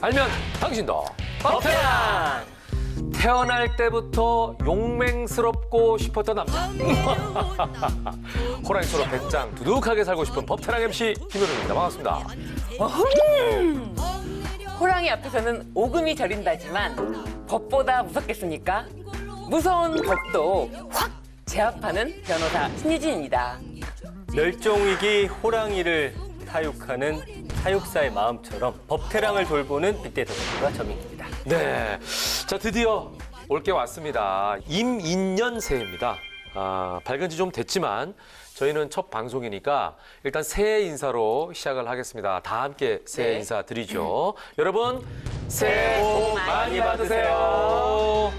알면 당신도 버테랑! 태어날 때부터 용맹스럽고 싶었던 남자. 호랑이처럼 배짱 두둑하게 살고 싶은 법태랑 MC 김효정입니다. 반갑습니다. 호랑이 앞에서는 오금이 저린다지만 법보다 무섭겠습니까? 무서운 법도 확 제압하는 변호사 신유진입니다. 멸종위기 호랑이를 타육하는 타육사의 마음처럼 법태랑을 돌보는 빅데이터 전문가 전민기입니다. 네, 자 드디어 올게 왔습니다. 임인년 새해입니다. 밝은 지 좀 됐지만 저희는 첫 방송이니까 일단 새해 인사로 시작을 하겠습니다. 다 함께 새해 네. 인사 드리죠. 여러분 새해 복 많이 받으세요.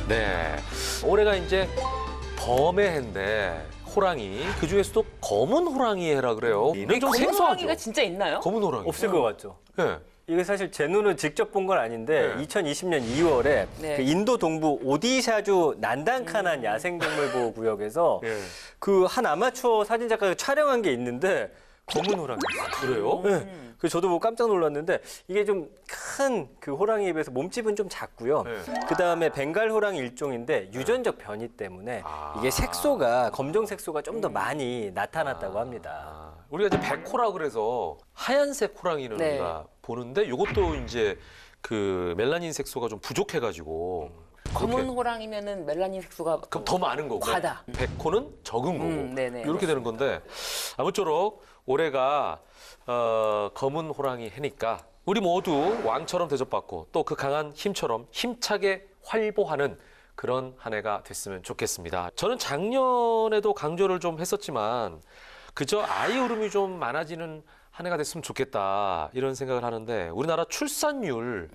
네, 올해가 이제 범의 해인데 호랑이, 그 중에서도 검은 호랑이 해라 그래요. 이게 좀 검은 생소하죠. 호랑이가 진짜 있나요? 검은 호랑이. 없을 것 같죠? 네. 이게 사실 제 눈은 직접 본 건 아닌데 네. 2020년 2월에 네. 그 인도 동부 오디샤주 난단카난 야생동물보호 구역에서 네. 그 한 아마추어 사진작가가 촬영한 게 있는데 검은 호랑이였어요. 그래요? 네. 그래서 저도 보고 깜짝 놀랐는데 이게 좀 큰 그 호랑이에 비해서 몸집은 좀 작고요. 네. 그다음에 벵갈 호랑이 일종인데 유전적 변이 때문에 이게 색소가 검정 색소가 좀 더 많이 나타났다고 합니다. 우리가 이제 백호라 그래서 하얀색 호랑이는 네. 우리가 보는데 이것도 이제 그 멜라닌 색소가 좀 부족해가지고 검은 그렇게- 호랑이면은 멜라닌 색소가 그럼 더 많은 거고 과다. 백호는 적은 거고 네네. 이렇게 되는 건데 아무쪼록 올해가 검은 호랑이 해니까 우리 모두 왕처럼 대접받고 또 그 강한 힘처럼 힘차게 활보하는 그런 한 해가 됐으면 좋겠습니다. 저는 작년에도 강조를 좀 했었지만 그저 아이 울음이 좀 많아지는 한 해가 됐으면 좋겠다 이런 생각을 하는데 우리나라 출산율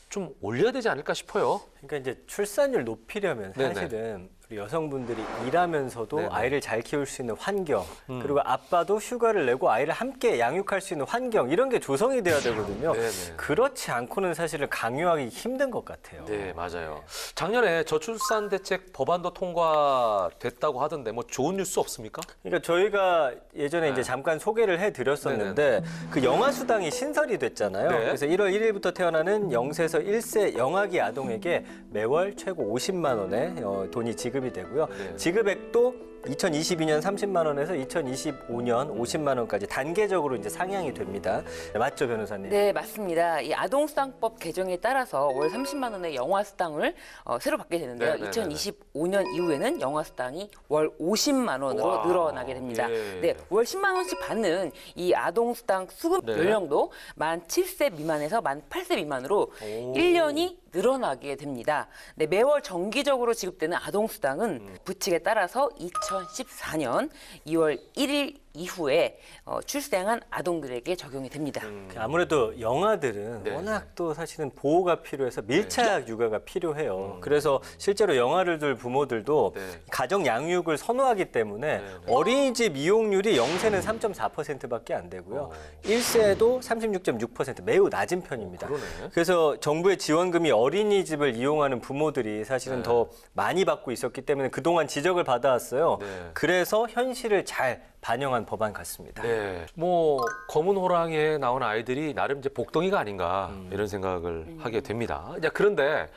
좀 올려야 되지 않을까 싶어요. 그러니까 이제 출산율 높이려면 네네. 사실은 우리 여성분들이 일하면서도 네네. 아이를 잘 키울 수 있는 환경, 그리고 아빠도 휴가를 내고 아이를 함께 양육할 수 있는 환경 이런 게 조성이 돼야 되거든요. 네네. 그렇지 않고는 사실은 강요하기 힘든 것 같아요. 네, 맞아요. 작년에 저출산 대책 법안도 통과됐다고 하던데 뭐 좋은 뉴스 없습니까? 그러니까 저희가 예전에 네. 이제 잠깐 소개를 해드렸었는데 그 영아 수당이 신설이 됐잖아요. 네. 그래서 1월 1일부터 태어나는 0세에서 1세 영아기 아동에게 매월 최고 50만 원의 돈이 지급이 되고요. 네. 지급액도 2022년 30만 원에서 2025년 50만 원까지 단계적으로 이제 상향이 됩니다. 네, 맞죠, 변호사님? 네, 맞습니다. 이 아동수당법 개정에 따라서 월 30만 원의 영아수당을 새로 받게 되는데요. 네, 네, 네, 네. 2025년 이후에는 영아수당이 월 50만 원으로 와, 늘어나게 됩니다. 예. 네, 월 10만 원씩 받는 이 아동수당 수급 네. 연령도 만 7세 미만에서 만 8세 미만으로 오. 1년이 늘어나게 됩니다. 네, 매월 정기적으로 지급되는 아동수당은 부칙에 따라서 2014년 2월 1일 이후에 출생한 아동들에게 적용이 됩니다. 아무래도 영아들은 네. 워낙 또 사실은 보호가 필요해서 밀착 육아가 필요해요. 그래서 실제로 영아를 둘 부모들도 네. 가정 양육을 선호하기 때문에 어린이집 이용률이 0세는 3.4%밖에 안 되고요. 1세도 36.6% 매우 낮은 편입니다. 그러네. 그래서 정부의 지원금이 어린이집을 이용하는 부모들이 사실은 네. 더 많이 받고 있었기 때문에 그동안 지적을 받아왔어요. 네. 그래서 현실을 잘 반영한 법안 같습니다. 네, 뭐 검은 호랑이에 나온 아이들이 나름 이제 복덩이가 아닌가 이런 생각을 하게 됩니다. 자, 그런데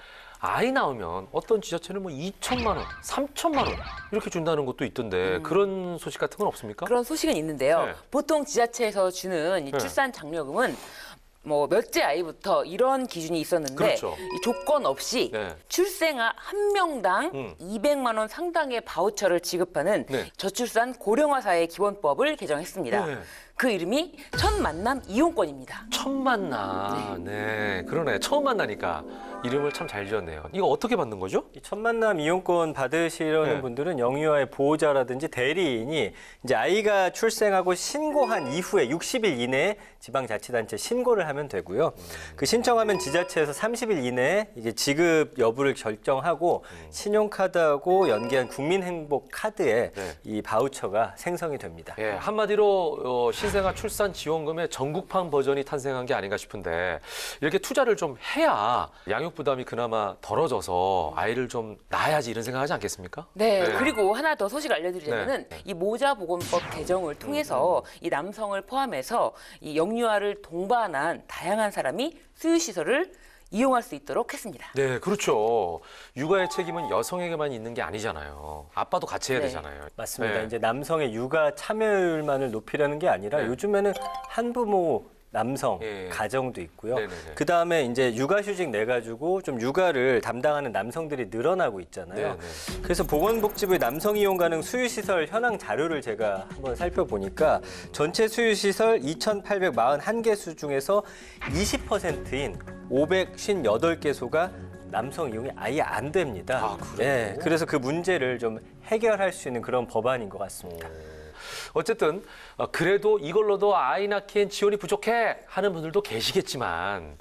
아이 나오면 어떤 지자체는 뭐 2천만 원, 3천만 원 이렇게 준다는 것도 있던데 그런 소식 같은 건 없습니까? 그런 소식은 있는데요. 네. 보통 지자체에서 주는 이 네. 출산 장려금은 뭐 몇째 아이부터 이런 기준이 있었는데 그렇죠. 이 조건 없이 네. 출생아 한 명당 200만 원 상당의 바우처를 지급하는 네. 저출산 고령화 사회 기본법을 개정했습니다. 네. 그 이름이 첫 만남 이용권입니다. 처음 만나. 네, 그러네. 처음 만나니까 이름을 참 잘 지었네요. 이거 어떻게 받는 거죠? 이 첫 만남 이용권 받으시려는 네. 분들은 영유아의 보호자라든지 대리인이 이제 아이가 출생하고 신고한 이후에 60일 이내에 지방자치단체에 신고를 하면 되고요. 그 신청하면 지자체에서 30일 이내에 이게 지급 여부를 결정하고 신용카드하고 연계한 국민행복카드에 네. 이 바우처가 생성이 됩니다. 예, 한마디로 신생아 출산 지원금의 전국판 버전이 탄생한 게 아닌가 싶은데 이렇게 투자를 좀 해야 양육 부담이 그나마 덜어져서 아이를 좀 낳아야지 이런 생각하지 않겠습니까? 네, 네. 그리고 하나 더 소식 알려드리자면은 네. 이 모자보건법 개정을 통해서 이 남성을 포함해서 이 영유아를 동반한 다양한 사람이 수유시설을 이용할 수 있도록 했습니다. 네, 그렇죠. 육아의 책임은 여성에게만 있는 게 아니잖아요. 아빠도 같이 해야 네. 되잖아요. 맞습니다. 네. 이제 남성의 육아 참여율만을 높이려는 게 아니라 네. 요즘에는 한부모 남성 예. 가정도 있고요. 네네네. 그 다음에 이제 육아휴직 내 가지고 좀 육아를 담당하는 남성들이 늘어나고 있잖아요. 네네. 그래서 보건복지부의 남성 이용 가능 수유시설 현황 자료를 제가 한번 살펴보니까 전체 수유시설 2,841개 수 중에서 20%인 558개소가 남성 이용이 아예 안 됩니다. 아, 그래요? 네, 그래서 그 문제를 좀 해결할 수 있는 그런 법안인 것 같습니다. 어쨌든 그래도 이걸로도 아이 낳기엔 지원이 부족해 하는 분들도 계시겠지만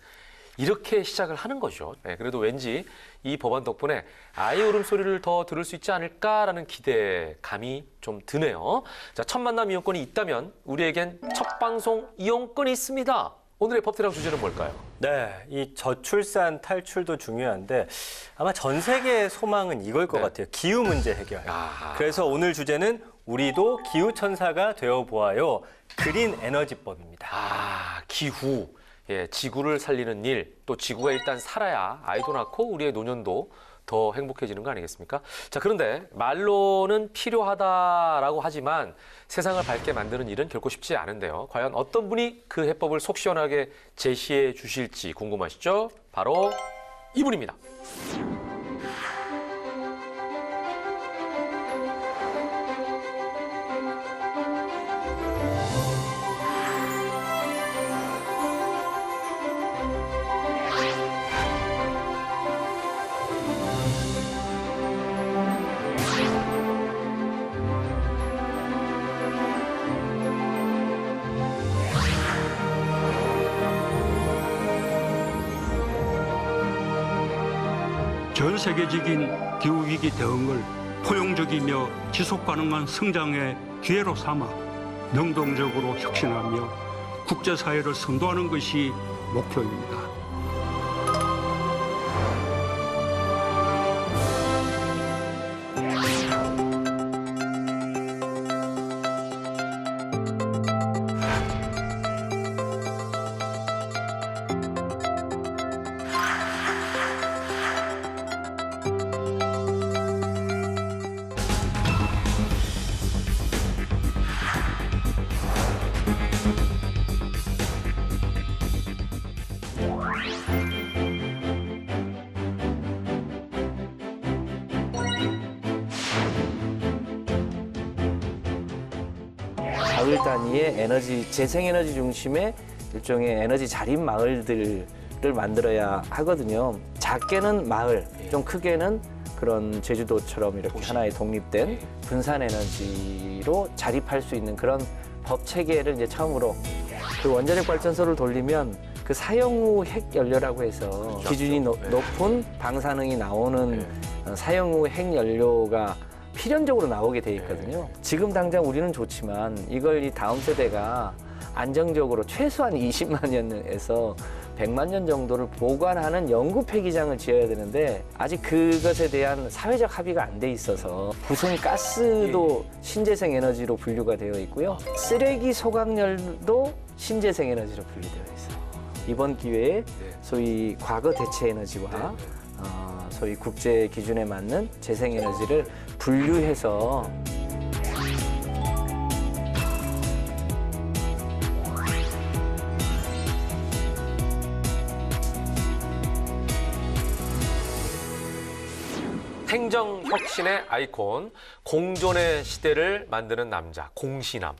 이렇게 시작을 하는 거죠. 네, 그래도 왠지 이 법안 덕분에 아이 울음소리를 더 들을 수 있지 않을까라는 기대감이 좀 드네요. 자, 첫 만남 이용권이 있다면 우리에겐 첫 방송 이용권이 있습니다. 오늘의 법대랑 주제는 뭘까요? 네, 이 저출산 탈출도 중요한데 아마 전 세계의 소망은 이걸 것 네. 같아요. 기후 문제 해결. 아. 그래서 오늘 주제는 우리도 기후 천사가 되어 보아요. 그린 에너지법입니다. 아, 기후. 예, 지구를 살리는 일, 또 지구가 일단 살아야 아이도 낳고 우리의 노년도 더 행복해지는 거 아니겠습니까? 자, 그런데 말로는 필요하다라고 하지만 세상을 밝게 만드는 일은 결코 쉽지 않은데요. 과연 어떤 분이 그 해법을 속 시원하게 제시해 주실지 궁금하시죠? 바로 이분입니다. 전 세계적인 기후위기 대응을 포용적이며 지속가능한 성장의 기회로 삼아 능동적으로 혁신하며 국제사회를 선도하는 것이 목표입니다. 마을 단위의 에너지, 재생에너지 중심의 일종의 에너지 자립 마을들을 만들어야 하거든요. 작게는 마을, 좀 크게는 그런 제주도처럼 이렇게 하나의 독립된 분산 에너지로 자립할 수 있는 그런 법 체계를 이제 처음으로 그 원자력 발전소를 돌리면 그 사용 후 핵 연료라고 해서 기준이 높은 방사능이 나오는 사용 후 핵 연료가 필연적으로 나오게 돼 있거든요. 지금 당장 우리는 좋지만 이걸 이 다음 세대가 안정적으로 최소한 20만 년에서 100만 년 정도를 보관하는 연구 폐기장을 지어야 되는데 아직 그것에 대한 사회적 합의가 안 돼 있어서 부생 가스도 신재생 에너지로 분류가 되어 있고요. 쓰레기 소각열도 신재생 에너지로 분류되어 있어요. 이번 기회에 소위 과거 대체 에너지와 소위 국제 기준에 맞는 재생 에너지를 분류해서 행정혁신의 아이콘, 공존의 시대를 만드는 남자, 공신남.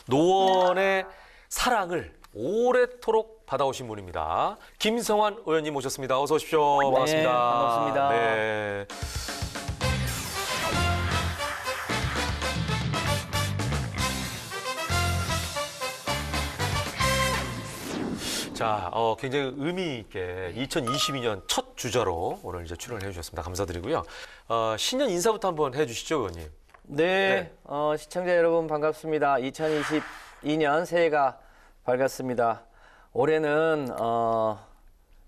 노원의 사랑을 오래도록 받아오신 분입니다. 김성환 의원님 모셨습니다. 어서 오십시오. 네, 반갑습니다. 반갑습니다. 네. 자, 굉장히 의미 있게 2022년 첫 주자로 오늘 이제 출연을 해주셨습니다. 감사드리고요. 신년 인사부터 한번 해주시죠, 의원님. 네, 시청자 여러분 반갑습니다. 2022년 새해가 밝았습니다. 올해는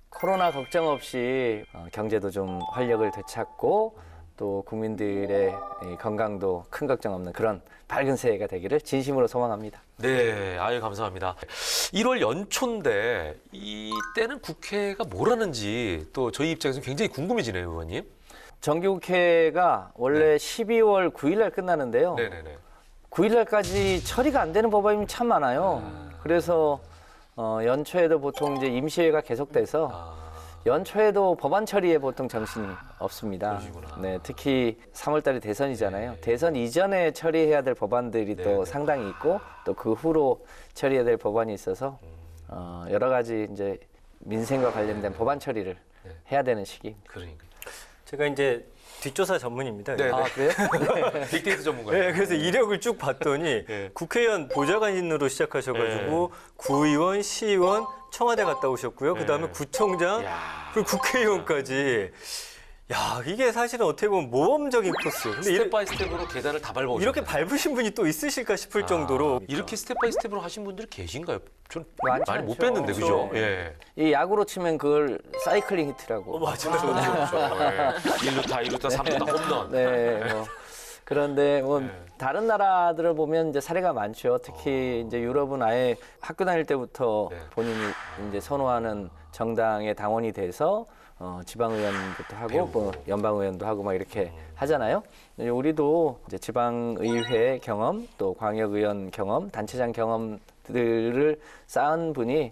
코로나 걱정 없이 경제도 좀 활력을 되찾고 또 국민들의 이 건강도 큰 걱정 없는 그런 밝은 새해가 되기를 진심으로 소망합니다. 네, 아유 감사합니다. 1월 연초인데 이때는 국회가 뭘 하는지 또 저희 입장에서 굉장히 궁금해지네요, 의원님. 정기국회가 원래 12월 9일 날 끝나는데요. 네네네. 9일 날까지 처리가 안 되는 법안이 참 많아요. 그래서 연초에도 보통 이제 임시회가 계속돼서 연초에도 법안 처리에 보통 정신이 없습니다. 그러시구나. 네, 특히 3월달에 대선이잖아요. 대선 이전에 처리해야 될 법안들이 또 상당히 있고 또 그 후로 처리해야 될 법안이 있어서 여러 가지 이제 민생과 관련된 법안 처리를 해야 되는 시기입니다. 그러니까. 제가 이제 뒷조사 전문입니다. 네. 아, 그래요? 빅데이터 전문가예요. 네, 그래서 이력을 쭉 봤더니 네. 국회의원 보좌관으로 시작하셔가지고 구의원, 시의원, 청와대 갔다 오셨고요. 그다음에 구청장, 그리고 국회의원까지. 야, 이게 사실은 어떻게 보면 모험적인 코스. 근데 스텝 바이 스텝으로 계단을 다 밟아오셨어요. 이렇게 밟으신 분이 또 있으실까 싶을 정도로 이렇게 스텝 바이 스텝으로 하신 분들이 계신가요? 전 많지 많이 못 않죠. 뵀는데, 그죠? 그렇죠. 예. 이 야구로 치면 그걸 사이클링 히트라고. 맞아요. 1루타, 2루타, 3루타 홈런. 네, 뭐 그런데 뭐 다른 나라들을 보면 이제 사례가 많죠. 특히 이제 유럽은 아예 학교 다닐 때부터 본인이 이제 선호하는 정당의 당원이 돼서 지방의원부터 하고 뭐 연방의원도 하고 막 이렇게 하잖아요. 우리도 이제 지방의회 경험, 또 광역의원 경험, 단체장 경험들을 쌓은 분이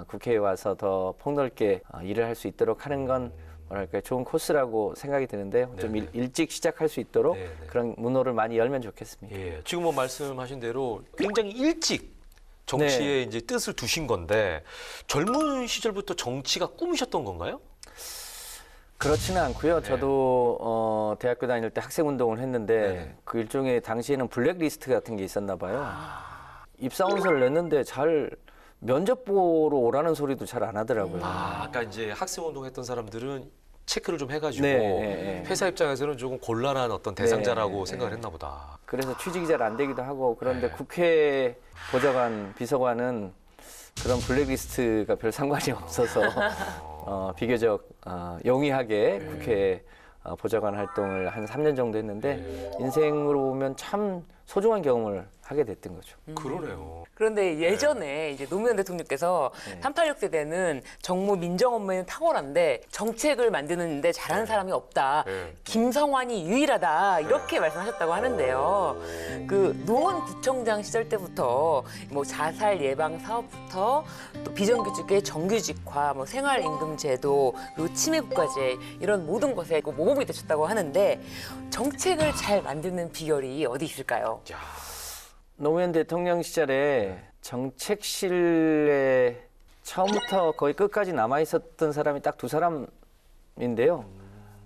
국회에 와서 더 폭넓게 일을 할 수 있도록 하는 건 뭐랄까 좋은 코스라고 생각이 드는데요. 좀 일찍 시작할 수 있도록 그런 문호를 많이 열면 좋겠습니다. 예. 지금 뭐 말씀하신 대로 굉장히 일찍 정치에 이제 뜻을 두신 건데 젊은 시절부터 정치가 꿈이셨던 건가요? 그렇지는 않고요. 저도 대학교 다닐 때 학생 운동을 했는데 네네. 그 일종의 당시에는 블랙리스트 같은 게 있었나 봐요. 입사원서를 냈는데 잘 면접 보러 오라는 소리도 잘 안 하더라고요. 아까 이제 학생 운동했던 사람들은 체크를 좀 해가지고 네. 회사 입장에서는 조금 곤란한 어떤 대상자라고 생각을 했나 보다. 그래서 취직이 잘 안 되기도 하고 그런데 국회 보좌관, 비서관은 그런 블랙리스트가 별 상관이 없어서 비교적 용이하게 국회 보좌관 활동을 한 3년 정도 했는데 인생으로 보면 참 소중한 경험을 하게 됐던 거죠. 그러네요. 그런데 예전에 이제 노무현 대통령께서 386 세대는 정무 민정 업무에는 탁월한데 정책을 만드는데 잘하는 사람이 없다. 김성환이 유일하다. 이렇게 말씀하셨다고 하는데요. 그 노원 구청장 시절 때부터 뭐 자살 예방 사업부터 또 비정규직의 정규직화, 뭐 생활임금제도, 그리고 치매국가제 이런 모든 것에 모범이 되셨다고 하는데 정책을 잘 만드는 비결이 어디 있을까요? 노무현 대통령 시절에 정책실에 처음부터 거의 끝까지 남아 있었던 사람이 딱 두 사람인데요.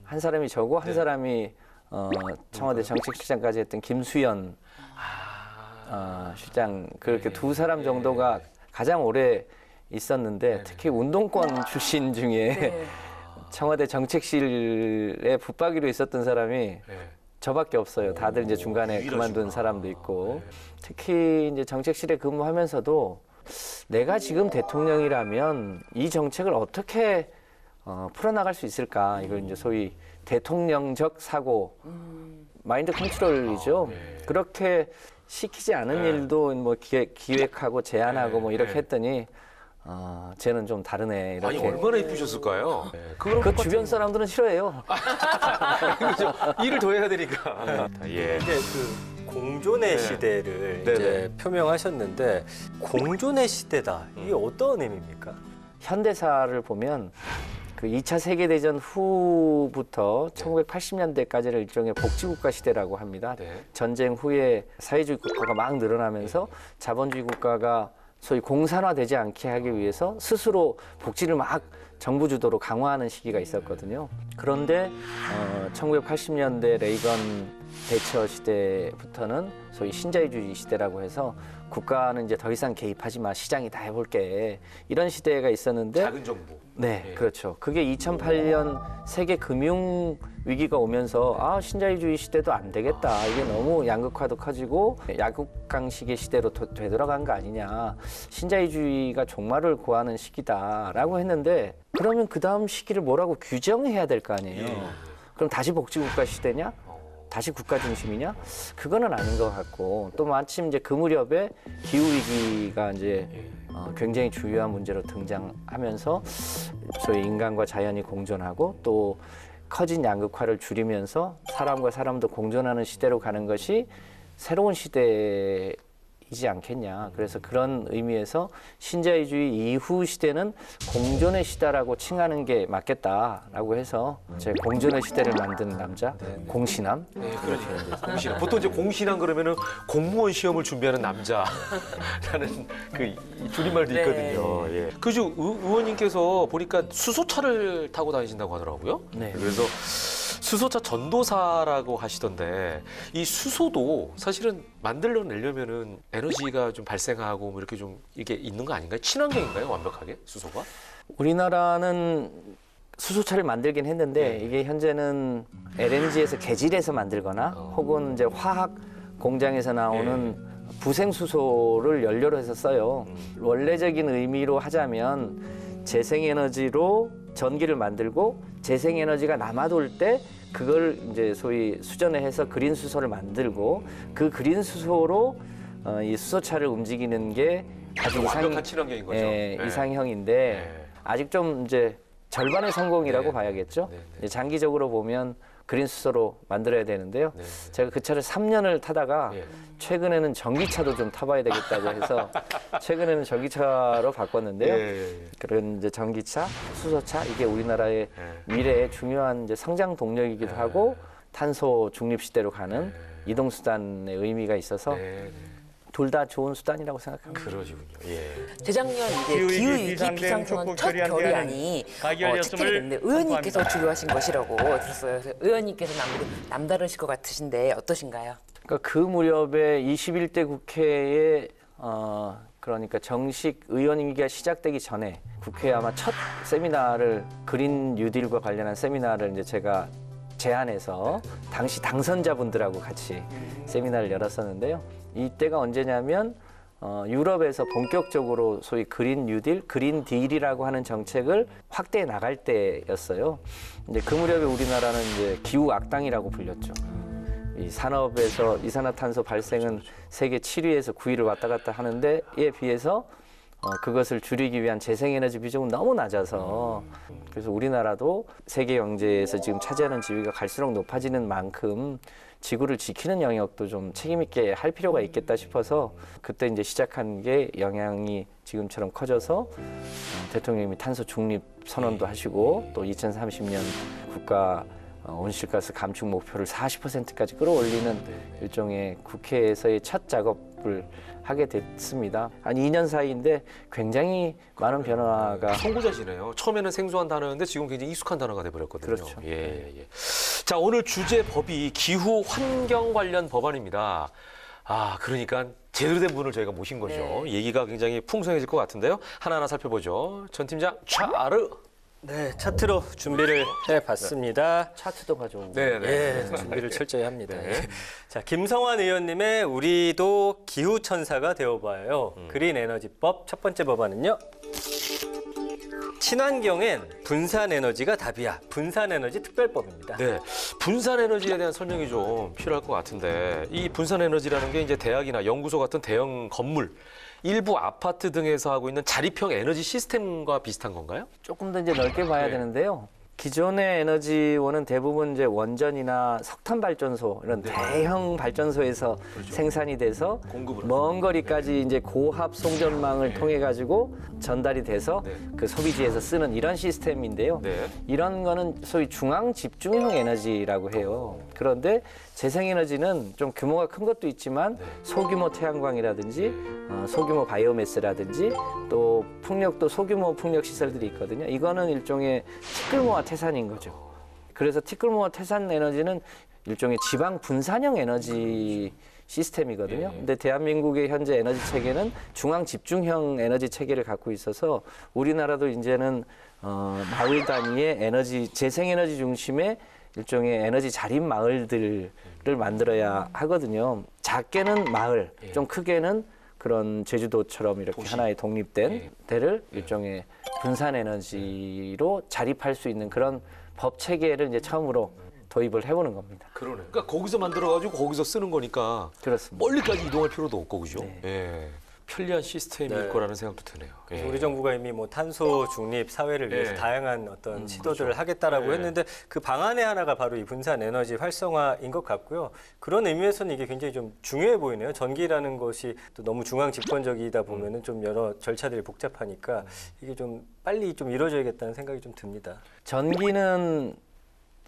한 사람이 저고 한 사람이 청와대 정책실장까지 했던 김수현 실장, 그렇게 두 사람 정도가 가장 오래 있었는데 특히 운동권 출신 중에 청와대 정책실에 붙박이로 있었던 사람이 저밖에 없어요. 다들 이제 중간에 그만둔 사람도 있고 특히 이제 정책실에 근무하면서도 내가 지금 대통령이라면 이 정책을 어떻게 풀어나갈 수 있을까? 이걸 이제 소위 대통령적 사고, 마인드 컨트롤이죠. 그렇게 시키지 않은 일도 뭐 기획하고 제안하고 뭐 이렇게 했더니 쟤는 좀 다르네 이렇게. 아니 얼마나 이쁘셨을까요? 그거랑 그 주변 사람들은 싫어해요. 그렇죠. 일을 더 해야 되니까. 예. 이제 그 공존의 시대를 네네. 이제 표명하셨는데 공존의 시대다. 이게 어떤 의미입니까? 현대사를 보면 그 2차 세계대전 후부터 1980년대까지를 일종의 복지국가 시대라고 합니다. 네. 전쟁 후에 사회주의 국가가 막 늘어나면서 자본주의 국가가 소위 공산화되지 않게 하기 위해서 스스로 복지를 막 정부 주도로 강화하는 시기가 있었거든요. 그런데 1980년대 레이건 대처 시대부터는 소위 신자유주의 시대라고 해서 국가는 이제 더 이상 개입하지 마, 시장이 다 해볼게, 이런 시대가 있었는데 작은 정부. 네, 예. 그렇죠. 그게 2008년 세계 금융 위기가 오면서 아, 신자유주의 시대도 안 되겠다. 이게 너무 양극화도 커지고 약국강식의 시대로 되돌아간 거 아니냐. 신자유주의가 종말을 구하는 시기다라고 했는데 그러면 그 다음 시기를 뭐라고 규정해야 될 거 아니에요. 그럼 다시 복지국가 시대냐? 다시 국가 중심이냐? 그거는 아닌 것 같고, 또 마침 이제 그 무렵에 기후 위기가 이제 굉장히 중요한 문제로 등장하면서 소위 인간과 자연이 공존하고 또 커진 양극화를 줄이면서 사람과 사람도 공존하는 시대로 가는 것이 새로운 시대이지 않겠냐. 그래서 그런 의미에서 신자유주의 이후 시대는 공존의 시대라고 칭하는 게 맞겠다라고 해서 제 공존의 시대를 만든 남자 공신함. 네, 그러니까 공신함. 보통 이제 공신함 그러면은 공무원 시험을 준비하는 남자라는 그 줄임말도 네. 있거든요. 예. 그죠, 의원님께서 보니까 수소차를 타고 다니신다고 하더라고요. 네. 그래서 수소차 전도사라고 하시던데 이 수소도 사실은 만들어내려면은 에너지가 좀 발생하고 뭐 이렇게 좀 이게 있는 거 아닌가요? 친환경인가요, 완벽하게 수소가? 우리나라는 수소차를 만들긴 했는데 이게 현재는 LNG에서 개질해서 만들거나 혹은 이제 화학 공장에서 나오는 부생수소를 연료로 해서 써요. 원래적인 의미로 하자면 재생에너지로 전기를 만들고 재생에너지가 남아돌 때 그걸 이제 소위 수전해서 그린 수소를 만들고 그 그린 수소로 이 수소차를 움직이는 게 아주 완벽한 친환경인 거죠. 네. 이상형인데 네. 아직 좀 이제 절반의 성공이라고 네. 봐야겠죠. 네, 네. 이제 장기적으로 보면 그린 수소로 만들어야 되는데요. 네. 제가 그 차를 3년을 타다가 예. 최근에는 전기차도 좀 타봐야 되겠다고 해서 최근에는 전기차로 바꿨는데요. 예. 그런 이제 전기차, 수소차 이게 우리나라의 미래의 중요한 이제 성장 동력이기도 하고 탄소 중립 시대로 가는 이동 수단의 의미가 있어서 네. 둘 다 좋은 수단이라고 생각합니다. 그러시군요. 예. 재작년 이제 기후위기 비상선언 첫 결의안이 채택이 됐는데 의원님께서 주도하신 것이라고 들었어요. 그래서 의원님께서는 아무래도 남다르실 것 같으신데 어떠신가요? 그러니까 그 무렵에 21대 국회에 그러니까 정식 의원임기가 시작되기 전에 국회에 아마 첫 세미나를 그린 뉴딜과 관련한 세미나를 이제 제가 제안해서 당시 당선자분들하고 같이 세미나를 열었었는데요. 이때가 언제냐면 유럽에서 본격적으로 소위 그린 뉴딜, 그린 딜이라고 하는 정책을 확대해 나갈 때였어요. 이제 그 무렵에 우리나라는 이제 기후 악당이라고 불렸죠. 이 산업에서 이산화탄소 발생은 세계 7위에서 9위를 왔다 갔다 하는데 이에 비해서 그것을 줄이기 위한 재생에너지 비중은 너무 낮아서 그래서 우리나라도 세계 경제에서 지금 차지하는 지위가 갈수록 높아지는 만큼 지구를 지키는 영역도 좀 책임 있게 할 필요가 있겠다 싶어서 그때 이제 시작한 게 영향이 지금처럼 커져서 대통령님이 탄소 중립 선언도 하시고 또 2030년 국가 온실가스 감축 목표를 40%까지 끌어올리는 일종의 국회에서의 첫 작업을 하게 됐습니다. 한 2년 사이인데 굉장히 많은 변화가 선구자시네요. 처음에는 생소한 단어였는데 지금 굉장히 익숙한 단어가 돼버렸거든요. 그렇죠. 예. 자, 오늘 주제 법이 기후 환경 관련 법안입니다. 아, 그러니까 제대로 된 분을 저희가 모신 거죠. 네. 얘기가 굉장히 풍성해질 것 같은데요. 하나하나 살펴보죠. 전 팀장 차르. 네, 차트로 준비를 해봤습니다. 차트도 가져오고 네네. 준비를 철저히 합니다. 자, 김성환 의원님의 우리도 기후천사가 되어봐요. 그린 에너지법 첫 번째 법안은요. 친환경엔 분산에너지가 답이야. 분산에너지 특별법입니다. 네, 분산에너지에 대한 설명이 좀 필요할 것 같은데 이 분산에너지라는 게 이제 대학이나 연구소 같은 대형 건물, 일부 아파트 등에서 하고 있는 자립형 에너지 시스템과 비슷한 건가요? 조금 더 이제 넓게 봐야 네. 되는데요. 기존의 에너지원은 대부분 이제 원전이나 석탄 발전소 이런 대형 발전소에서 생산이 돼서 공급을 먼 거리까지 이제 고압 송전망을 통해 가지고 전달이 돼서 그 소비지에서 쓰는 이런 시스템인데요. 네. 이런 거는 소위 중앙 집중형 에너지라고 해요. 그런데 재생에너지는 좀 규모가 큰 것도 있지만 소규모 태양광이라든지 소규모 바이오매스라든지 또 풍력도 소규모 풍력 시설들이 있거든요. 이거는 일종의 티끌모아 태산인 거죠. 그래서 티끌모아 태산 에너지는 일종의 지방 분산형 에너지 시스템이거든요. 예. 근데 대한민국의 현재 에너지 체계는 중앙 집중형 에너지 체계를 갖고 있어서 우리나라도 이제는 마을 단위의 에너지 재생에너지 중심의 일종의 에너지 자립 마을들을 만들어야 하거든요. 작게는 마을, 좀 크게는 그런 제주도처럼 이렇게 도시. 하나의 독립된 예. 데를 일종의 분산 에너지로 자립할 수 있는 그런 법 체계를 이제 처음으로 도입을 해보는 겁니다. 그러네. 그러니까 거기서 만들어가지고 거기서 쓰는 거니까 그렇습니다. 멀리까지 이동할 필요도 없고 그죠? 네. 예. 편리한 시스템일 네. 거라는 생각도 드네요. 예. 우리 정부가 이미 뭐 탄소 중립 사회를 위해서 예. 다양한 어떤 시도들을 하겠다라고 예. 했는데 그 방안의 하나가 바로 이 분산 에너지 활성화인 것 같고요. 그런 의미에서는 이게 굉장히 좀 중요해 보이네요. 전기라는 것이 또 너무 중앙 집권적이다 보면은 좀 여러 절차들이 복잡하니까 이게 좀 빨리 좀 이루어져야겠다는 생각이 좀 듭니다. 전기는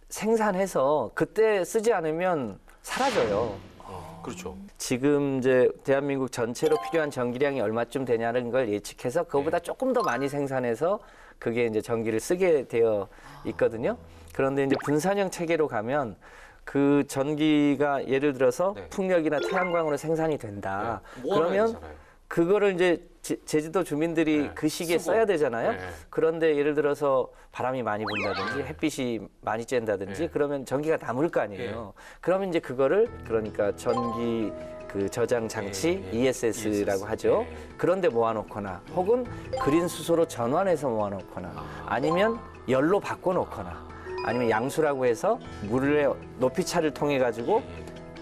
생산해서 그때 쓰지 않으면 사라져요. 그렇죠. 지금 이제 대한민국 전체로 필요한 전기량이 얼마쯤 되냐는 걸 예측해서 그거보다 조금 더 많이 생산해서 그게 이제 전기를 쓰게 되어 있거든요. 그런데 이제 분산형 체계로 가면 그 전기가 예를 들어서 네. 풍력이나 태양광으로 생산이 된다. 모아놔야 그러면 되잖아요. 그거를 이제 제주도 주민들이 네, 그 시기에 쓰고. 써야 되잖아요. 네. 그런데 예를 들어서 바람이 많이 분다든지 햇빛이 많이 쬐다든지 네. 그러면 전기가 남을 거 아니에요. 그러면 이제 그거를 그러니까 전기 그 저장 장치 네, ESS라고 하죠. 네. 그런데 모아놓거나 혹은 그린 수소로 전환해서 모아놓거나 아니면 열로 바꿔놓거나 아니면 양수라고 해서 물의 높이차를 통해 가지고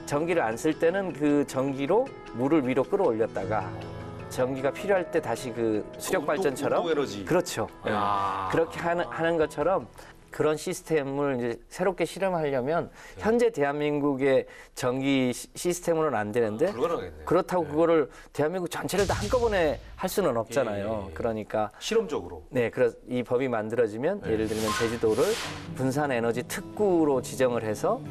전기를 안 쓸 때는 그 전기로 물을 위로 끌어올렸다가 전기가 필요할 때 다시 그 수력 발전처럼 운동 에너지. 그렇죠. 야. 그렇게 하는 것처럼 그런 시스템을 이제 새롭게 실험하려면 현재 대한민국의 전기 시스템으로는 안 되는데 불가능하겠네요. 그렇다고 그거를 대한민국 전체를 다 한꺼번에 할 수는 없잖아요. 예. 그러니까 실험적으로. 네, 이 법이 만들어지면 예를 들면 제주도를 분산 에너지 특구로 지정을 해서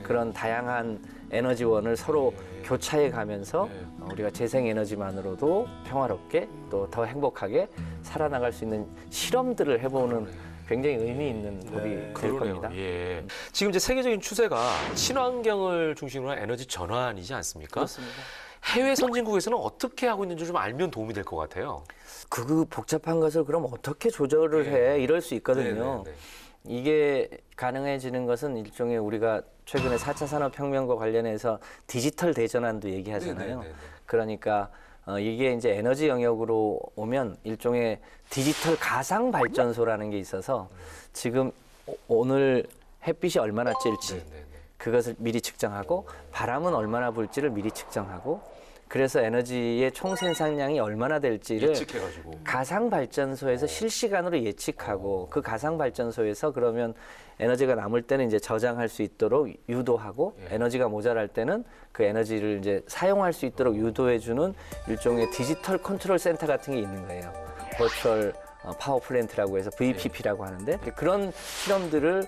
그런 다양한 에너지원을 서로 교차해 가면서 우리가 재생 에너지만으로도 평화롭게 또 더 행복하게 살아나갈 수 있는 실험들을 해보는 굉장히 의미 있는 법이 될 그러네요. 겁니다. 예. 지금 이제 세계적인 추세가 친환경을 중심으로 한 에너지 전환이지 않습니까? 그렇습니다. 해외 선진국에서는 어떻게 하고 있는지 좀 알면 도움이 될 것 같아요. 그 복잡한 것을 그럼 어떻게 조절을 해? 이럴 수 있거든요. 네, 네, 네. 이게 가능해지는 것은 일종의 우리가 최근에 4차 산업혁명과 관련해서 디지털 대전환도 얘기하잖아요. 네, 네, 네, 네. 그러니까 이게 이제 에너지 영역으로 오면 일종의 디지털 가상 발전소라는 게 있어서 지금 오늘 햇빛이 얼마나 찔지 네, 네, 네. 그것을 미리 측정하고 바람은 얼마나 불지를 미리 측정하고 그래서 에너지의 총 생산량이 얼마나 될지를 예측해가지고. 가상 발전소에서 실시간으로 예측하고 그 가상 발전소에서 그러면 에너지가 남을 때는 이제 저장할 수 있도록 유도하고 에너지가 모자랄 때는 그 에너지를 이제 사용할 수 있도록 유도해 주는 일종의 디지털 컨트롤 센터 같은 게 있는 거예요. 버추얼 파워 플랜트라고 해서 VPP라고 하는데 그런 실험들을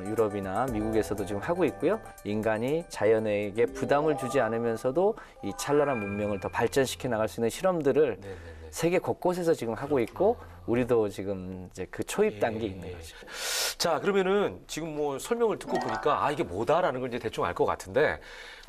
유럽이나 미국에서도 지금 하고 있고요. 인간이 자연에게 부담을 주지 않으면서도 이 찬란한 문명을 더 발전시켜 나갈 수 있는 실험들을 네, 네, 네. 세계 곳곳에서 지금 하고 있고 우리도 지금 이제 그 초입 단계에 있는 거죠. 자, 그러면은 지금 뭐 설명을 듣고 보니까 아, 이게 뭐다라는 걸 이제 대충 알 것 같은데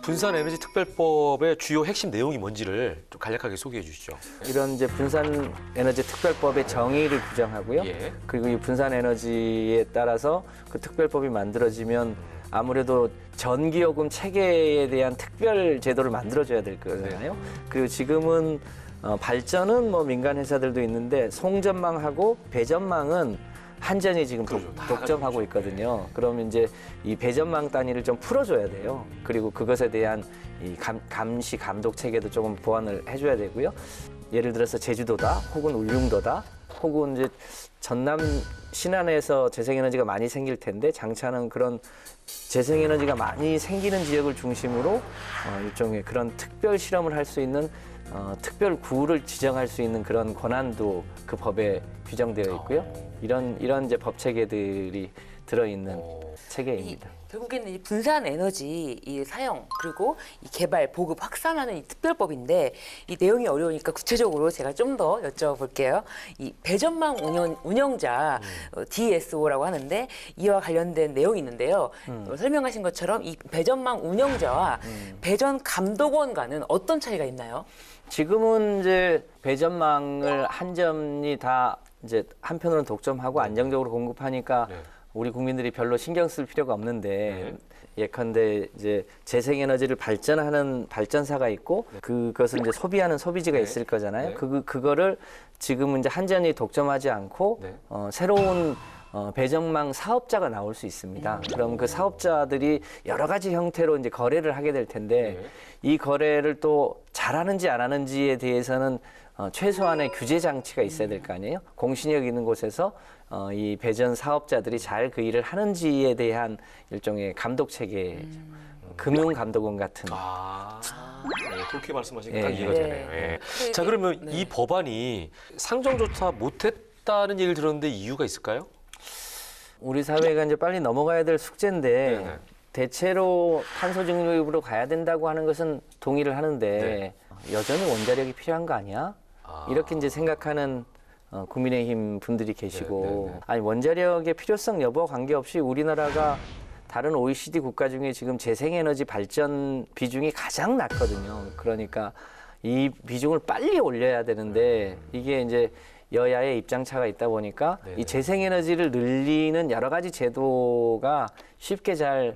분산 에너지 특별법의 주요 핵심 내용이 뭔지를 좀 간략하게 소개해 주시죠. 이런 이제 분산 에너지 특별법의 정의를 규정하고요. 예. 그리고 이 분산 에너지에 따라서 그 특별법이 만들어지면 아무래도 전기요금 체계에 대한 특별 제도를 만들어줘야 될 거잖아요. 그리고 지금은 발전은 뭐 민간 회사들도 있는데 송전망하고 배전망은 한전이 지금 그렇죠. 다 독점하고 있거든요. 그러면 이제 이 배전망 단위를 좀 풀어줘야 돼요. 그리고 그것에 대한 이 감시 감독 체계도 조금 보완을 해줘야 되고요. 예를 들어서 제주도다, 혹은 울릉도다, 혹은 이제 전남 신안에서 재생에너지가 많이 생길 텐데 장차는 그런 재생에너지가 많이 생기는 지역을 중심으로 일종의 그런 특별 실험을 할 수 있는 특별 구를 지정할 수 있는 그런 권한도 그 법에 규정되어 있고요. 이런 이제 법 체계들이 들어있는 체계입니다. 결국에는 이 분산 에너지 이 사용 그리고 이 개발, 보급, 확산하는 이 특별법인데 이 내용이 어려우니까 구체적으로 제가 좀 더 여쭤볼게요. 이 배전망 운영자 DSO라고 하는데 이와 관련된 내용이 있는데요. 설명하신 것처럼 이 배전망 운영자와 배전 감독원과는 어떤 차이가 있나요? 지금은 이제 배전망을 한 점이 다 이제 한편으로는 독점하고 안정적으로 공급하니까 네. 우리 국민들이 별로 신경 쓸 필요가 없는데 예컨대 이제 재생에너지를 발전하는 발전사가 있고 그것을 이제 소비하는 소비지가 있을 거잖아요. 네. 그거를 지금은 이제 한전이 독점하지 않고 네. 새로운 배전망 사업자가 나올 수 있습니다. 그럼 그 사업자들이 여러 가지 형태로 이제 거래를 하게 될 텐데 네. 이 거래를 또 잘하는지 안 하는지에 대해서는 최소한의 규제 장치가 있어야 될 거 아니에요. 공신력 있는 곳에서 이 배전 사업자들이 잘 그 일을 하는지에 대한 일종의 감독 체계, 금융감독원 같은. 네, 그렇게 말씀하시니까 예. 딱 이해가 되네요. 예. 자, 그러면 이 법안이 상정조차 못했다는 얘기를 들었는데 이유가 있을까요? 우리 사회가 이제 빨리 넘어가야 될 숙제인데 네네. 대체로 탄소 중립으로 가야 된다고 하는 것은 동의를 하는데 네. 여전히 원자력이 필요한 거 아니야? 이렇게 이제 생각하는 국민의힘 분들이 계시고 네. 아니 원자력의 필요성 여부와 관계없이 우리나라가 다른 OECD 국가 중에 지금 재생에너지 발전 비중이 가장 낮거든요. 그러니까 이 비중을 빨리 올려야 되는데 이게 이제 여야의 입장차가 있다 보니까 이 재생에너지를 늘리는 여러 가지 제도가 쉽게 잘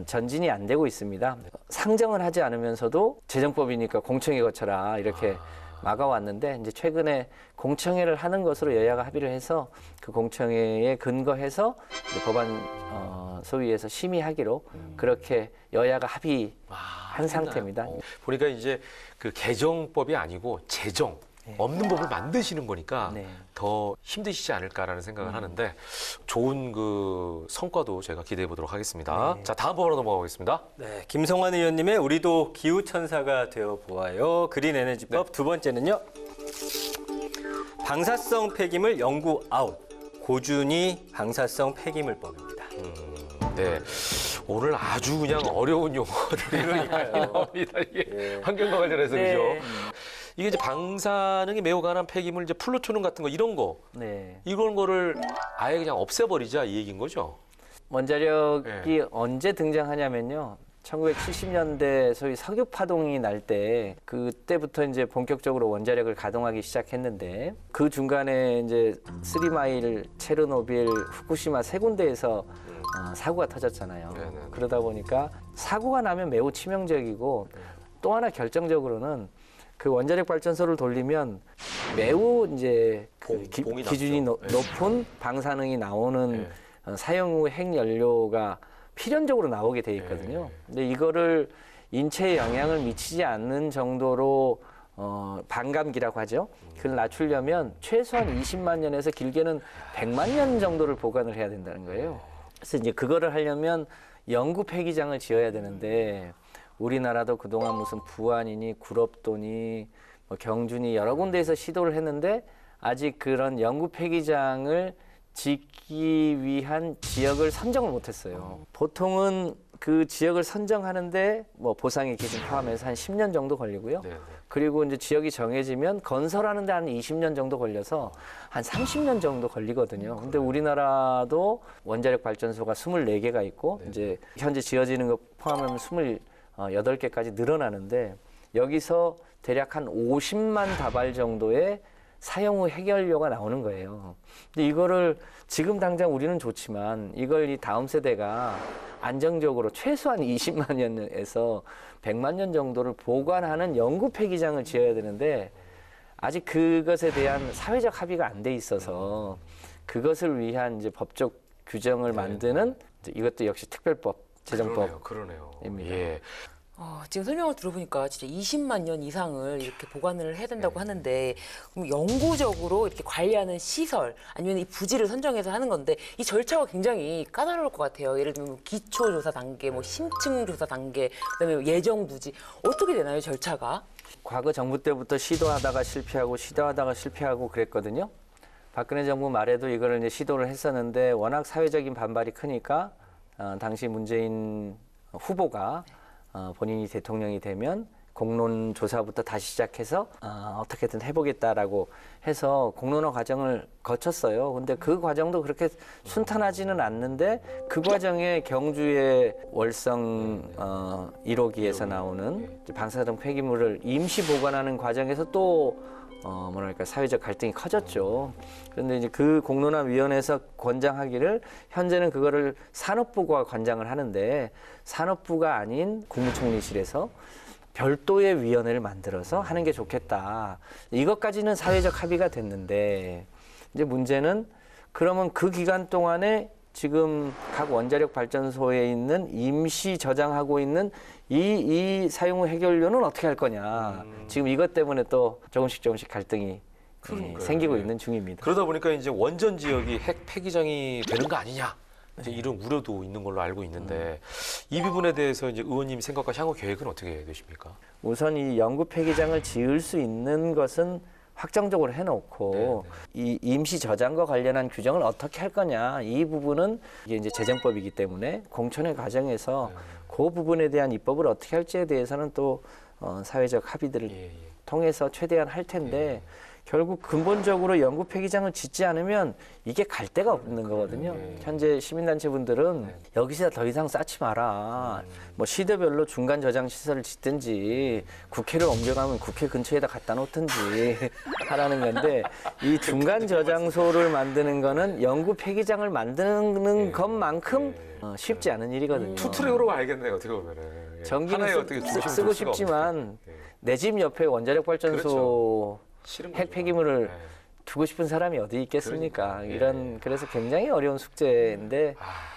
전진이 안 되고 있습니다. 상정을 하지 않으면서도 재정법이니까 공청회 거쳐라 이렇게 막아왔는데 이제 최근에 공청회를 하는 것으로 여야가 합의를 해서 그 공청회에 근거해서 이제 법안 소위에서 심의하기로 그렇게 여야가 합의한 상태입니다. 보니까 이제 그 개정법이 아니고 재정. 없는 법을 만드시는 거니까 네. 더 힘드시지 않을까라는 생각을 하는데 좋은 그 성과도 제가 기대해 보도록 하겠습니다. 자, 다음 법으로 넘어가겠습니다. 네, 김성환 의원님의 우리도 기후천사가 되어보아요. 그린에너지법 두 번째는요. 방사성 폐기물 연구 아웃. 고준위 방사성 폐기물법입니다. 네. 오늘 아주 그냥 어려운 용어들이 많이 나옵니다. 이게 환경과 관련해서 네. 그죠? 이게 이제 방사능이 매우 강한 폐기물, 이제 플루토늄 같은 거 이런 거 네. 이런 거를 아예 그냥 없애버리자 이 얘기인 거죠. 원자력이 언제 등장하냐면요. 1970년대 소위 석유 파동이 날 때 그때부터 이제 본격적으로 원자력을 가동하기 시작했는데 그 중간에 이제 3마일, 체르노빌, 후쿠시마 세 군데에서 사고가 터졌잖아요. 네네. 그러다 보니까 사고가 나면 매우 치명적이고 또 하나 결정적으로는 그 원자력 발전소를 돌리면 매우 이제 그 봉이 기준이 낮죠. 높은 방사능이 나오는 사용 후 핵연료가 필연적으로 나오게 돼 있거든요. 근데 이거를 인체에 영향을 미치지 않는 정도로 반감기라고 하죠. 그걸 낮추려면 최소한 20만 년에서 길게는 100만 년 정도를 보관을 해야 된다는 거예요. 그래서 이제 그거를 하려면 영구 폐기장을 지어야 되는데 우리나라도 그동안 무슨 부안이니 구럽도니 뭐 경주니 여러 군데에서 시도를 했는데 아직 그런 영구 폐기장을 짓기 위한 지역을 선정을 못했어요. 보통은 그 지역을 선정하는데 뭐 보상의 기준 포함해서 한 10년 정도 걸리고요. 네. 그리고 이제 지역이 정해지면 건설하는데 한 20년 정도 걸려서 한 30년 정도 걸리거든요. 근데 우리나라도 원자력 발전소가 24개가 있고 이제 현재 지어지는 거 포함하면 28개까지 늘어나는데 여기서 대략 한 50만 다발 정도의 사용 후 핵연료가 나오는 거예요. 근데 이거를 지금 당장 우리는 좋지만 이걸 이 다음 세대가 안정적으로 최소한 20만 년에서 100만 년 정도를 보관하는 영구 폐기장을 지어야 되는데 아직 그것에 대한 사회적 합의가 안 돼 있어서 그것을 위한 이제 법적 규정을 만드는 이제 이것도 역시 특별법, 재정법. 그러네요. 입니다. 예. 지금 설명을 들어보니까 진짜 20만 년 이상을 이렇게 보관을 해야 된다고 하는데 그럼 영구적으로 이렇게 관리하는 시설 아니면 이 부지를 선정해서 하는 건데 이 절차가 굉장히 까다로울 것 같아요. 예를 들면 기초조사 단계, 뭐 심층조사 단계, 그다음에 예정 부지 어떻게 되나요 절차가? 과거 정부 때부터 시도하다가 실패하고 그랬거든요. 박근혜 정부 말에도 이거를 이제 시도를 했었는데 워낙 사회적인 반발이 크니까 당시 문재인 후보가 본인이 대통령이 되면 공론 조사부터 다시 시작해서 어떻게든 해보겠다라고 해서 공론화 과정을 거쳤어요. 근데 그 과정도 그렇게 순탄하지는 않는데 그 과정에 경주의 월성 1호기에서 나오는 방사능 폐기물을 임시 보관하는 과정에서 또 뭐랄까 사회적 갈등이 커졌죠. 그런데 이제 그 공론화위원회에서 권장하기를 현재는 그거를 산업부가 권장을 하는데 산업부가 아닌 국무총리실에서 별도의 위원회를 만들어서 하는 게 좋겠다. 이것까지는 사회적 합의가 됐는데 이제 문제는 그러면 그 기간 동안에 지금 각 원자력 발전소에 있는 임시 저장하고 있는 이 사용 후 해결료는 어떻게 할 거냐. 지금 이것 때문에 또 조금씩 갈등이 생기고 있는 중입니다. 그러다 보니까 이제 원전 지역이 핵 폐기장이 되는 거 아니냐. 이제 이런 우려도 있는 걸로 알고 있는데 이 부분에 대해서 이제 의원님 생각과 향후 계획은 어떻게 되십니까? 우선 이 영구 폐기장을 지을 수 있는 것은 확정적으로 해놓고 이 임시 저장과 관련한 규정을 어떻게 할 거냐 이 부분은 이게 이제 재정법이기 때문에 공천의 과정에서 그 부분에 대한 입법을 어떻게 할지에 대해서는 또 사회적 합의들을 통해서 최대한 할 텐데 결국 근본적으로 영구 폐기장을 짓지 않으면 이게 갈 데가 없는 거거든요. 현재 시민단체분들은 여기서 더 이상 쌓지 마라. 뭐 시대별로 중간 저장 시설을 짓든지 국회를 옮겨가면 국회 근처에다 갖다 놓든지 하라는 건데 이 중간 저장소를 만드는 거는 영구 폐기장을 만드는 것만큼 쉽지 않은 일이거든요. 투트랙으로 알겠네요. 어떻게 보면은. 전기는 쓰고 싶지만 내 집 옆에 원자력 발전소 싫은 핵 거죠. 폐기물을 두고 싶은 사람이 어디 있겠습니까? 그래서 굉장히 어려운 숙제인데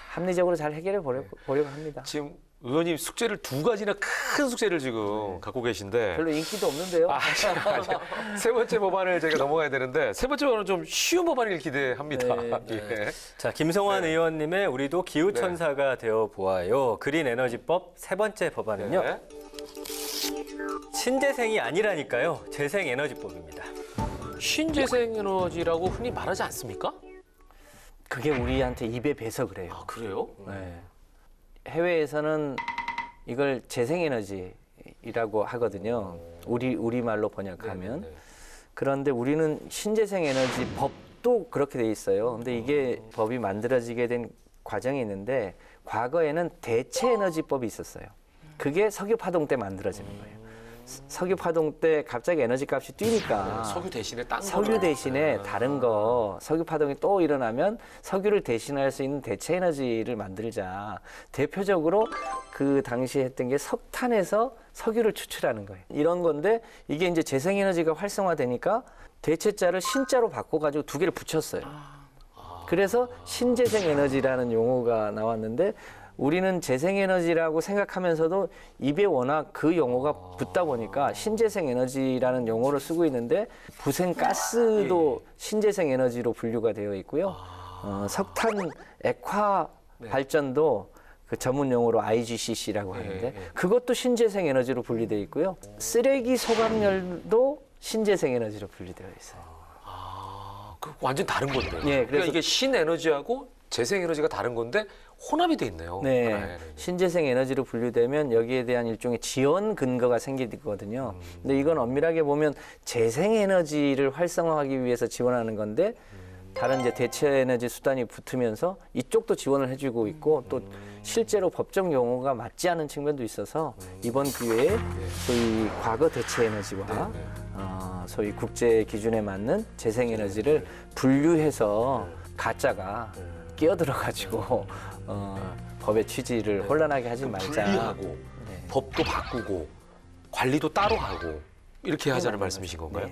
합리적으로 잘 해결해 보려고 합니다. 지금 의원님 숙제를 두 가지나 큰 숙제를 지금 갖고 계신데 별로 인기도 없는데요. 아니야. 세 번째 법안을 제가 넘어가야 되는데 세 번째 법안은 좀 쉬운 법안을 기대합니다. 예. 자, 김성환 의원님의 우리도 기후천사가 되어 보아요. 그린 에너지법 세 번째 법안은요. 네. 신재생이 아니라니까요. 재생에너지법입니다. 신재생 에너지라고 흔히 말하지 않습니까? 그게 우리한테 입에 배서 그래요. 아, 그래요? 네. 해외에서는 이걸 재생에너지라고 하거든요. 우리말로 번역하면. 네. 그런데 우리는 신재생에너지 법도 그렇게 돼 있어요. 근데 이게 법이 만들어지게 된 과정이 있는데 과거에는 대체에너지법이 있었어요. 그게 석유 파동 때 만들어지는 거예요. 석유 파동 때 갑자기 에너지 값이 뛰니까 석유 대신에 딴 석유 대신에 다른 거 석유 파동이 또 일어나면 석유를 대신할 수 있는 대체 에너지를 만들자. 대표적으로 그 당시에 했던 게 석탄에서 석유를 추출하는 거예요. 이런 건데 이게 이제 재생에너지가 활성화되니까 대체자를 신자로 바꿔가지고 두 개를 붙였어요. 그래서 신재생에너지라는 용어가 나왔는데 우리는 재생에너지라고 생각하면서도 입에 워낙 그 용어가 붙다 보니까 신재생에너지라는 용어를 쓰고 있는데 부생가스도 신재생에너지로 분류가 되어 있고요. 석탄 액화 발전도 그 전문 용어로 IGCC라고 하는데 그것도 신재생에너지로 분류되어 있고요. 쓰레기 소각열도 신재생에너지로 분류되어 있어요. 그 완전 다른 건데. 예, 그러니까 그래서- 이게 신에너지하고 재생에너지가 다른 건데 혼합이 돼 있네요. 네, 신재생에너지로 분류되면 여기에 대한 일종의 지원 근거가 생기거든요. 근데 이건 엄밀하게 보면 재생에너지를 활성화하기 위해서 지원하는 건데 다른 이제 대체에너지 수단이 붙으면서 이쪽도 지원을 해주고 있고 또 실제로 법적 용어가 맞지 않은 측면도 있어서 이번 기회에 소위 과거 대체에너지와 소위 국제 기준에 맞는 재생에너지를 분류해서 가짜가 끼어들어가지고 법의 취지를 혼란하게 하지 말자. 분리하고 법도 바꾸고 관리도 따로 하고 이렇게 하자는 말씀이신 건가요?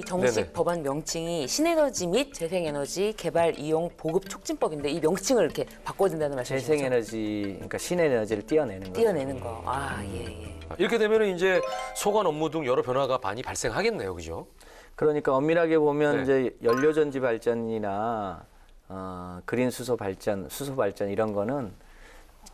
이 정식 네네. 법안 명칭이 신에너지 및 재생에너지 개발 이용 보급 촉진법인데 이 명칭을 이렇게 바꿔야 된다는 말씀이시죠? 재생에너지, 그러니까 신에너지를 띄어내는 거죠. 띄어내는 거. 아, 예. 이렇게 되면 이제 소관 업무 등 여러 변화가 많이 발생하겠네요, 그죠? 그러니까 엄밀하게 보면 네. 이제 연료전지 발전이나 그린 수소 발전 이런 거는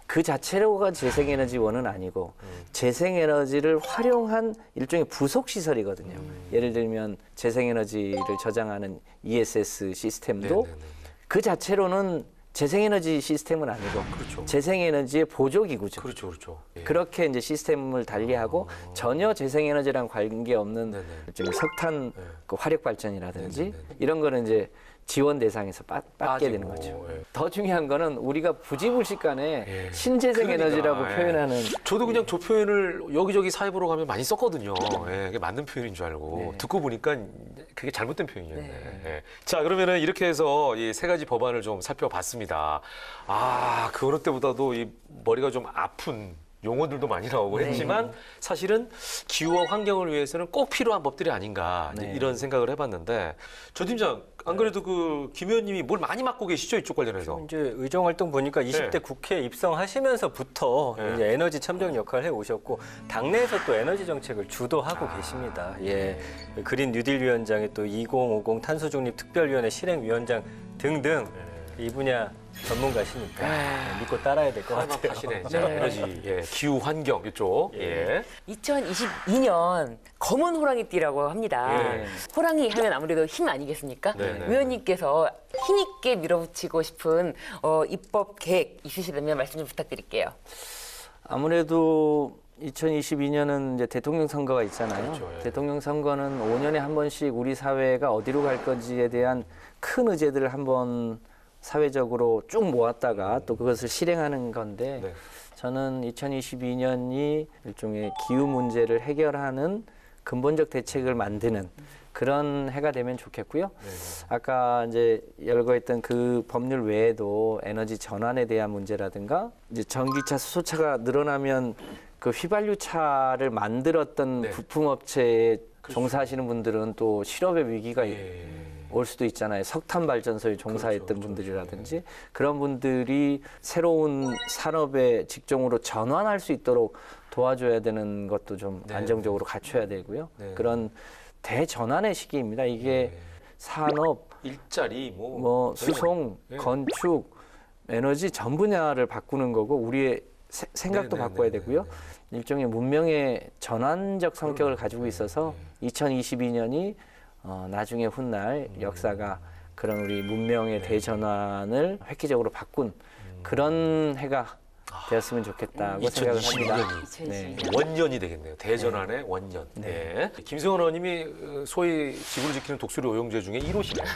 그 자체로가 재생에너지원은 아니고 재생에너지를 활용한 일종의 부속 시설이거든요. 예를 들면 재생에너지를 저장하는 ESS 시스템도 네네네. 그 자체로는 재생에너지 시스템은 아니고 그렇죠. 재생에너지의 보조기구죠. 그렇죠, 그렇죠. 예. 그렇게 이제 시스템을 달리하고 전혀 재생에너지랑 관계없는 네네. 일종의 석탄 네. 그 화력 발전이라든지 네네네. 이런 거는 이제 지원 대상에서 빠지게 되는 빠지고, 거죠. 예. 더 중요한 거는 우리가 부지불식간에 예. 신재생에너지라고 그러니까, 예. 표현하는 저도 그냥 저 표현을 여기저기 사회부로 가면 많이 썼거든요. 예, 그게 맞는 표현인 줄 알고 네. 듣고 보니까 그게 잘못된 표현이었네. 네. 예. 자, 그러면은 이렇게 해서 이 세 가지 법안을 좀 살펴봤습니다. 아, 그 어느 때보다도 이 머리가 좀 아픈 용어들도 많이 나오고 네. 했지만 사실은 기후와 환경을 위해서는 꼭 필요한 법들이 아닌가 이제 네. 이런 생각을 해봤는데 조 팀장 안 그래도 그 김 의원님이 뭘 많이 맡고 계시죠 이쪽 관련해서? 이제 의정 활동 보니까 20대 네. 국회에 입성하시면서부터 네. 이제 에너지 참정 역할을 해 오셨고 당내에서 또 에너지 정책을 주도하고 계십니다. 예. 그린 뉴딜 위원장의 또 2050 탄소 중립 특별위원회 실행위원장 등등 이 분야 전문가시니까 믿고 따라야 될 것 하나만 같아요. 파시네. 자, 에너지, 예, 기후 환경 이쪽. 예. 2022년 검은 호랑이띠라고 합니다. 예. 호랑이 하면 아무래도 힘 아니겠습니까? 네네. 의원님께서 힘있게 밀어붙이고 싶은 입법 계획 있으시다면 말씀 좀 부탁드릴게요. 아무래도 2022년은 이제 대통령 선거가 있잖아요. 그렇죠, 예. 대통령 선거는 5년에 한 번씩 우리 사회가 어디로 갈 건지에 대한 큰 의제들을 한번 사회적으로 쭉 모았다가 또 그것을 실행하는 건데 네. 저는 2022년이 일종의 기후 문제를 해결하는 근본적 대책을 만드는 그런 해가 되면 좋겠고요. 아까 이제 열거했던 그 법률 외에도 에너지 전환에 대한 문제라든가 이제 전기차, 수소차가 늘어나면 그 휘발유차를 만들었던 네. 부품업체에 종사하시는 분들은 또 실업의 위기가 예. 올 수도 있잖아요. 석탄 발전소에 종사했던 그렇죠, 분들이라든지 그런 분들이 새로운 산업의 직종으로 전환할 수 있도록 도와줘야 되는 것도 좀 네, 안정적으로 갖춰야 되고요. 네. 그런 대전환의 시기입니다. 이게 산업, 일자리 뭐 수송, 네. 건축, 에너지 전 분야를 바꾸는 거고 우리의 생각도 네, 네, 바꿔야 네, 되고요. 일종의 문명의 전환적 성격을 가지고 네, 있어서 2022년이 나중에 훗날 역사가 그런 우리 문명의 대전환을 획기적으로 바꾼 그런 해가 되었으면 좋겠다고 생각을 합니다. 2022년이 네. 원년이 되겠네요. 대전환의 원년. 네. 김승원 의원님이 소위 지구를 지키는 독수리 오영재 중에 1호시네요.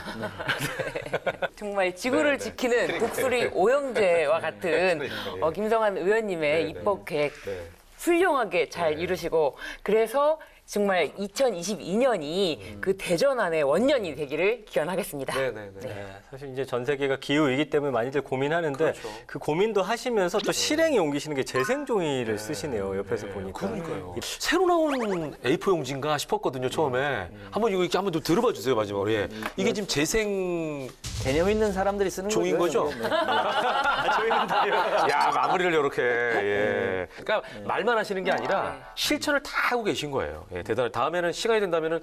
정말 지구를 네, 네. 지키는 독수리 오영재와 같은 그러니까요. 김성환 의원님의 네, 네. 입법 계획 네. 훌륭하게 잘 네. 이루시고 그래서 정말 2022년이 그 대전환의 원년이 되기를 기원하겠습니다. 네네네. 네, 사실 이제 전 세계가 기후 위기 때문에 많이들 고민하는데 그렇죠. 그 고민도 하시면서 또 실행에 옮기시는 게 재생종이를 쓰시네요. 옆에서 보니까. 그러니까요. 새로 나온 A4 용지인가 싶었거든요, 처음에. 한번 이거 이렇게 한번 좀 들어봐 주세요, 마지막으로. 예. 이게 지금 재생 개념 있는 사람들이 쓰는 종인 거죠? 네. 야, 마무리를 이렇게. 예. 그러니까 말만 하시는 게 아니라 실천을 다 하고 계신 거예요. 예, 대단해. 다음에는 시간이 된다면은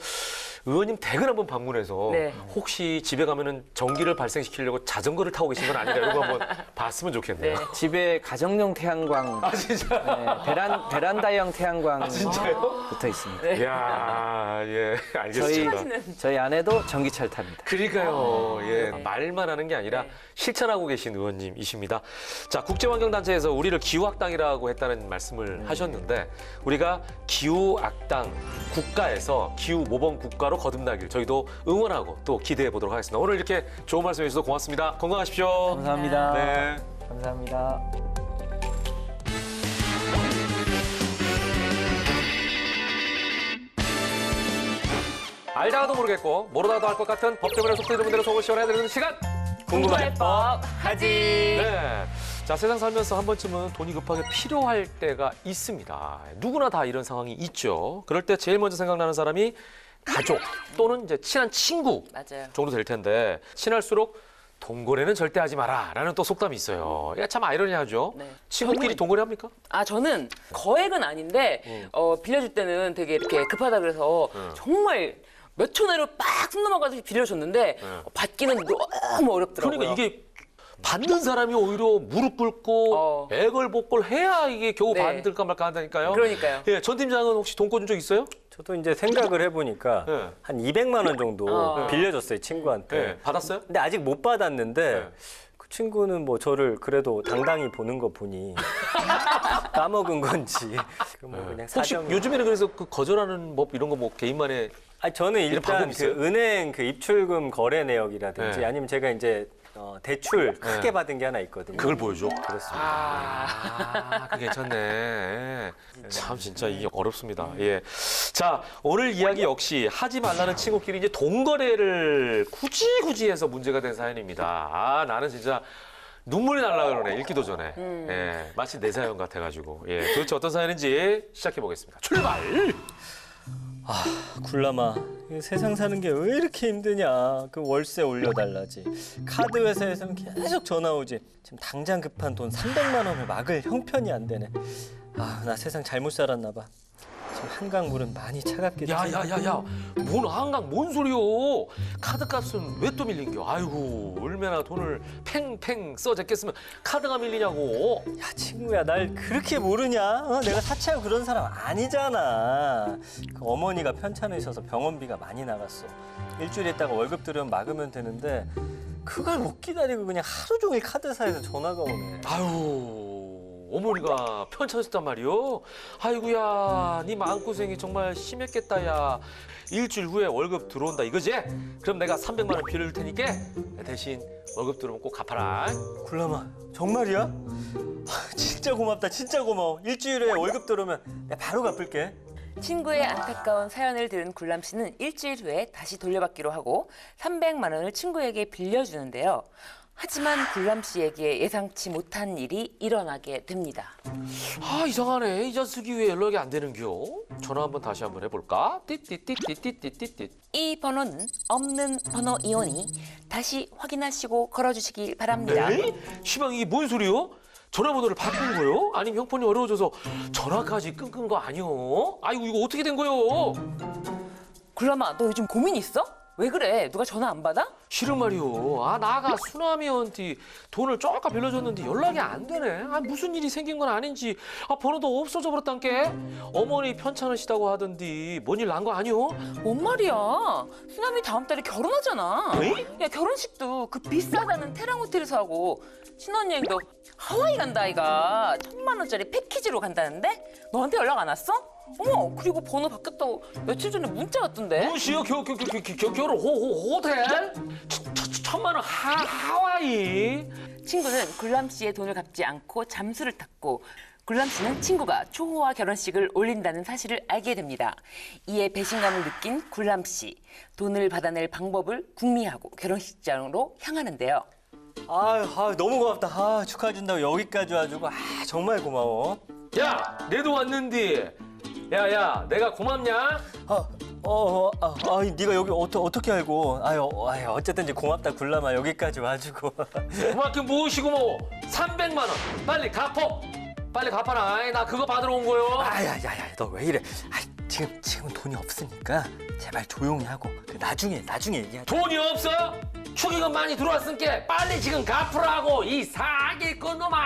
의원님 댁을 한번 방문해서 네. 혹시 집에 가면은 전기를 발생시키려고 자전거를 타고 계신 건 아닌가 이거 한번 봤으면 좋겠네요. 네. 집에 가정용 태양광, 아, 진짜? 베란다형 태양광 진짜요? 붙어 있습니다. 네. 이야, 예, 알겠습니다. 저희 아내도 전기차를 탑니다. 그러니까요. 예, 말만 하는 게 아니라 네. 실천하고 계신 의원님이십니다. 자, 국제환경단체에서 우리를 기후악당이라고 했다는 말씀을 하셨는데 우리가 기후악당 국가에서 기후모범 국가로 거듭나길 저희도 응원하고 또 기대해 보도록 하겠습니다. 오늘 이렇게 좋은 말씀 해주셔서 고맙습니다. 건강하십시오. 감사합니다. 네. 감사합니다. 알다가도 모르겠고 모르다가도 할 것 같은 법 때문에 속 터지는 분들의 속을 시원해드리는 시간. 궁금할 법 하지. 네. 자, 세상 살면서 한 번쯤은 돈이 급하게 필요할 때가 있습니다. 누구나 다 이런 상황이 있죠. 그럴 때 제일 먼저 생각나는 사람이 가족 또는 이제 친한 친구 맞아요. 정도 될 텐데 친할수록 동거래는 절대 하지 마라 라는 또 속담이 있어요. 이게 참 아이러니하죠. 네. 친구끼리 동거래 합니까? 아, 저는 거액은 아닌데 빌려줄 때는 되게 이렇게 급하다 그래서 정말 몇 초 내로 빡 숨 넘어가듯이 빌려줬는데 받기는 너무 어렵더라고요. 그러니까 이게 받는 사람이 오히려 무릎 꿇고 애걸복걸 해야 이게 겨우 네. 받을까 말까 한다니까요. 그러니까요. 예, 전 팀장은 혹시 돈 꿔준 적 있어요? 저도 이제 생각을 해보니까 네. 한 200만 원 정도 빌려줬어요, 친구한테. 네. 받았어요? 근데 아직 못 받았는데 네. 그 친구는 뭐 저를 그래도 당당히 보는 거 보니 까먹은 건지 뭐 그냥 혹시 사정. 요즘에는 그래서 그 거절하는 법 이런 거 뭐 개인만의 아니, 저는 이런 일단 방법이 있어요? 그 은행 그 입출금 거래 내역이라든지 네. 아니면 제가 이제 대출 크게 받은 게 하나 있거든요. 그걸 보여줘? 그렇습니다. 아, 그 괜찮네. 예. 참 진짜 이게 어렵습니다. 예. 자, 오늘 이야기 역시 하지 말라는 친구끼리 이제 돈 거래를 굳이 해서 문제가 된 사연입니다. 아, 나는 진짜 눈물이 날라 그러네. 읽기도 전에. 예. 마치 내 사연 같아가지고. 예. 도대체 어떤 사연인지 시작해 보겠습니다. 출발! 굴라마, 이 세상 사는 게 왜 이렇게 힘드냐. 그 월세 올려달라지. 카드 회사에서는 계속 전화 오지. 지금 당장 급한 돈 300만 원을 막을 형편이 안 되네. 아, 나 세상 잘못 살았나 봐. 지금 한강 물은 많이 차갑겠지. 야야야야, 뭔 한강 뭔 소리요? 카드값은 왜 또 밀린겨? 아이고 얼마나 돈을 팽팽 써제꼈으면 카드가 밀리냐고. 야, 친구야, 날 그렇게 모르냐? 내가 사치하고 그런 사람 아니잖아. 그 어머니가 편찮으셔서 병원비가 많이 나갔어. 일주일 있다가 월급 들으면 막으면 되는데 그걸 못 기다리고 그냥 하루 종일 카드사에서 전화가 오네. 아유 어머니가 편찮으셨단 말이요? 아이고야 네 마음고생이 정말 심했겠다 야. 일주일 후에 월급 들어온다 이거지? 그럼 내가 300만 원 빌려줄 테니까 대신 월급 들어오면 꼭 갚아라. 굴라마, 정말이야? 진짜 고맙다, 진짜 고마워. 일주일에 월급 들어오면 내가 바로 갚을게. 친구의 안타까운 사연을 들은 굴람 씨는 일주일 후에 다시 돌려받기로 하고 300만 원을 친구에게 빌려주는데요. 하지만 굴람 씨에게 예상치 못한 일이 일어나게 됩니다. 아 이상하네 이 자식이 왜 연락이 안 되는겨? 전화 한번 다시 한번 해볼까? 띠띠띠띠띠띠띠띠. 이 번호는 없는 번호이오니 다시 확인하시고 걸어주시기 바랍니다. 에이? 시방 이게 뭔 소리요? 전화번호를 바꾼 거요? 아니면 형편이 어려워져서 전화까지 끊긴 거 아니요? 아이고 이거 어떻게 된 거요? 굴람아, 너 요즘 고민 있어? 왜 그래? 누가 전화 안 받아? 싫은 말이요. 아 나가 수남이한테 돈을 쪼까 빌려줬는데 연락이 안 되네. 아 무슨 일이 생긴 건 아닌지. 아 번호도 없어져 버렸단께. 어머니 편찮으시다고 하던디 뭔 일 난 거 아니요? 뭔 말이야? 수남이 다음 달에 결혼하잖아. 에이? 야, 결혼식도 그 비싸다는 테랑 호텔에서 하고 신혼여행도 하와이 간다 아이가 1,000만 원짜리 패키지로 간다는데? 너한테 연락 안 왔어? 어머, 그리고 번호 바뀌었다고 며칠 전에 문자 왔던데? 무엇이요? 결혼 호텔? 1,000만 원 하와이? 친구는 굴람 씨의 돈을 갚지 않고 잠수를 탔고 굴람 씨는 친구가 초호화 결혼식을 올린다는 사실을 알게 됩니다. 이에 배신감을 느낀 굴람 씨, 돈을 받아낼 방법을 궁리하고 결혼식장으로 향하는데요. 아유, 너무 고맙다. 아, 축하해준다고 여기까지 와주고. 아, 정말 고마워. 야, 내도 왔는데. 야, 내가 고맙냐? 네가 여기 어떻게 알고? 아유, 어쨌든 이제 고맙다, 굴라마. 여기까지 와주고. 고맙긴 무엇이고 뭐 300만 원 빨리 갚어. 빨리 갚아라. 아이, 나 그거 받으러 온 거요. 야야야, 너 왜 이래? 지금 돈이 없으니까 제발 조용히 하고 나중에 얘기하자. 돈이 없어? 축의금 많이 들어왔으니까 빨리 지금 갚으라고 이 사기꾼 놈아.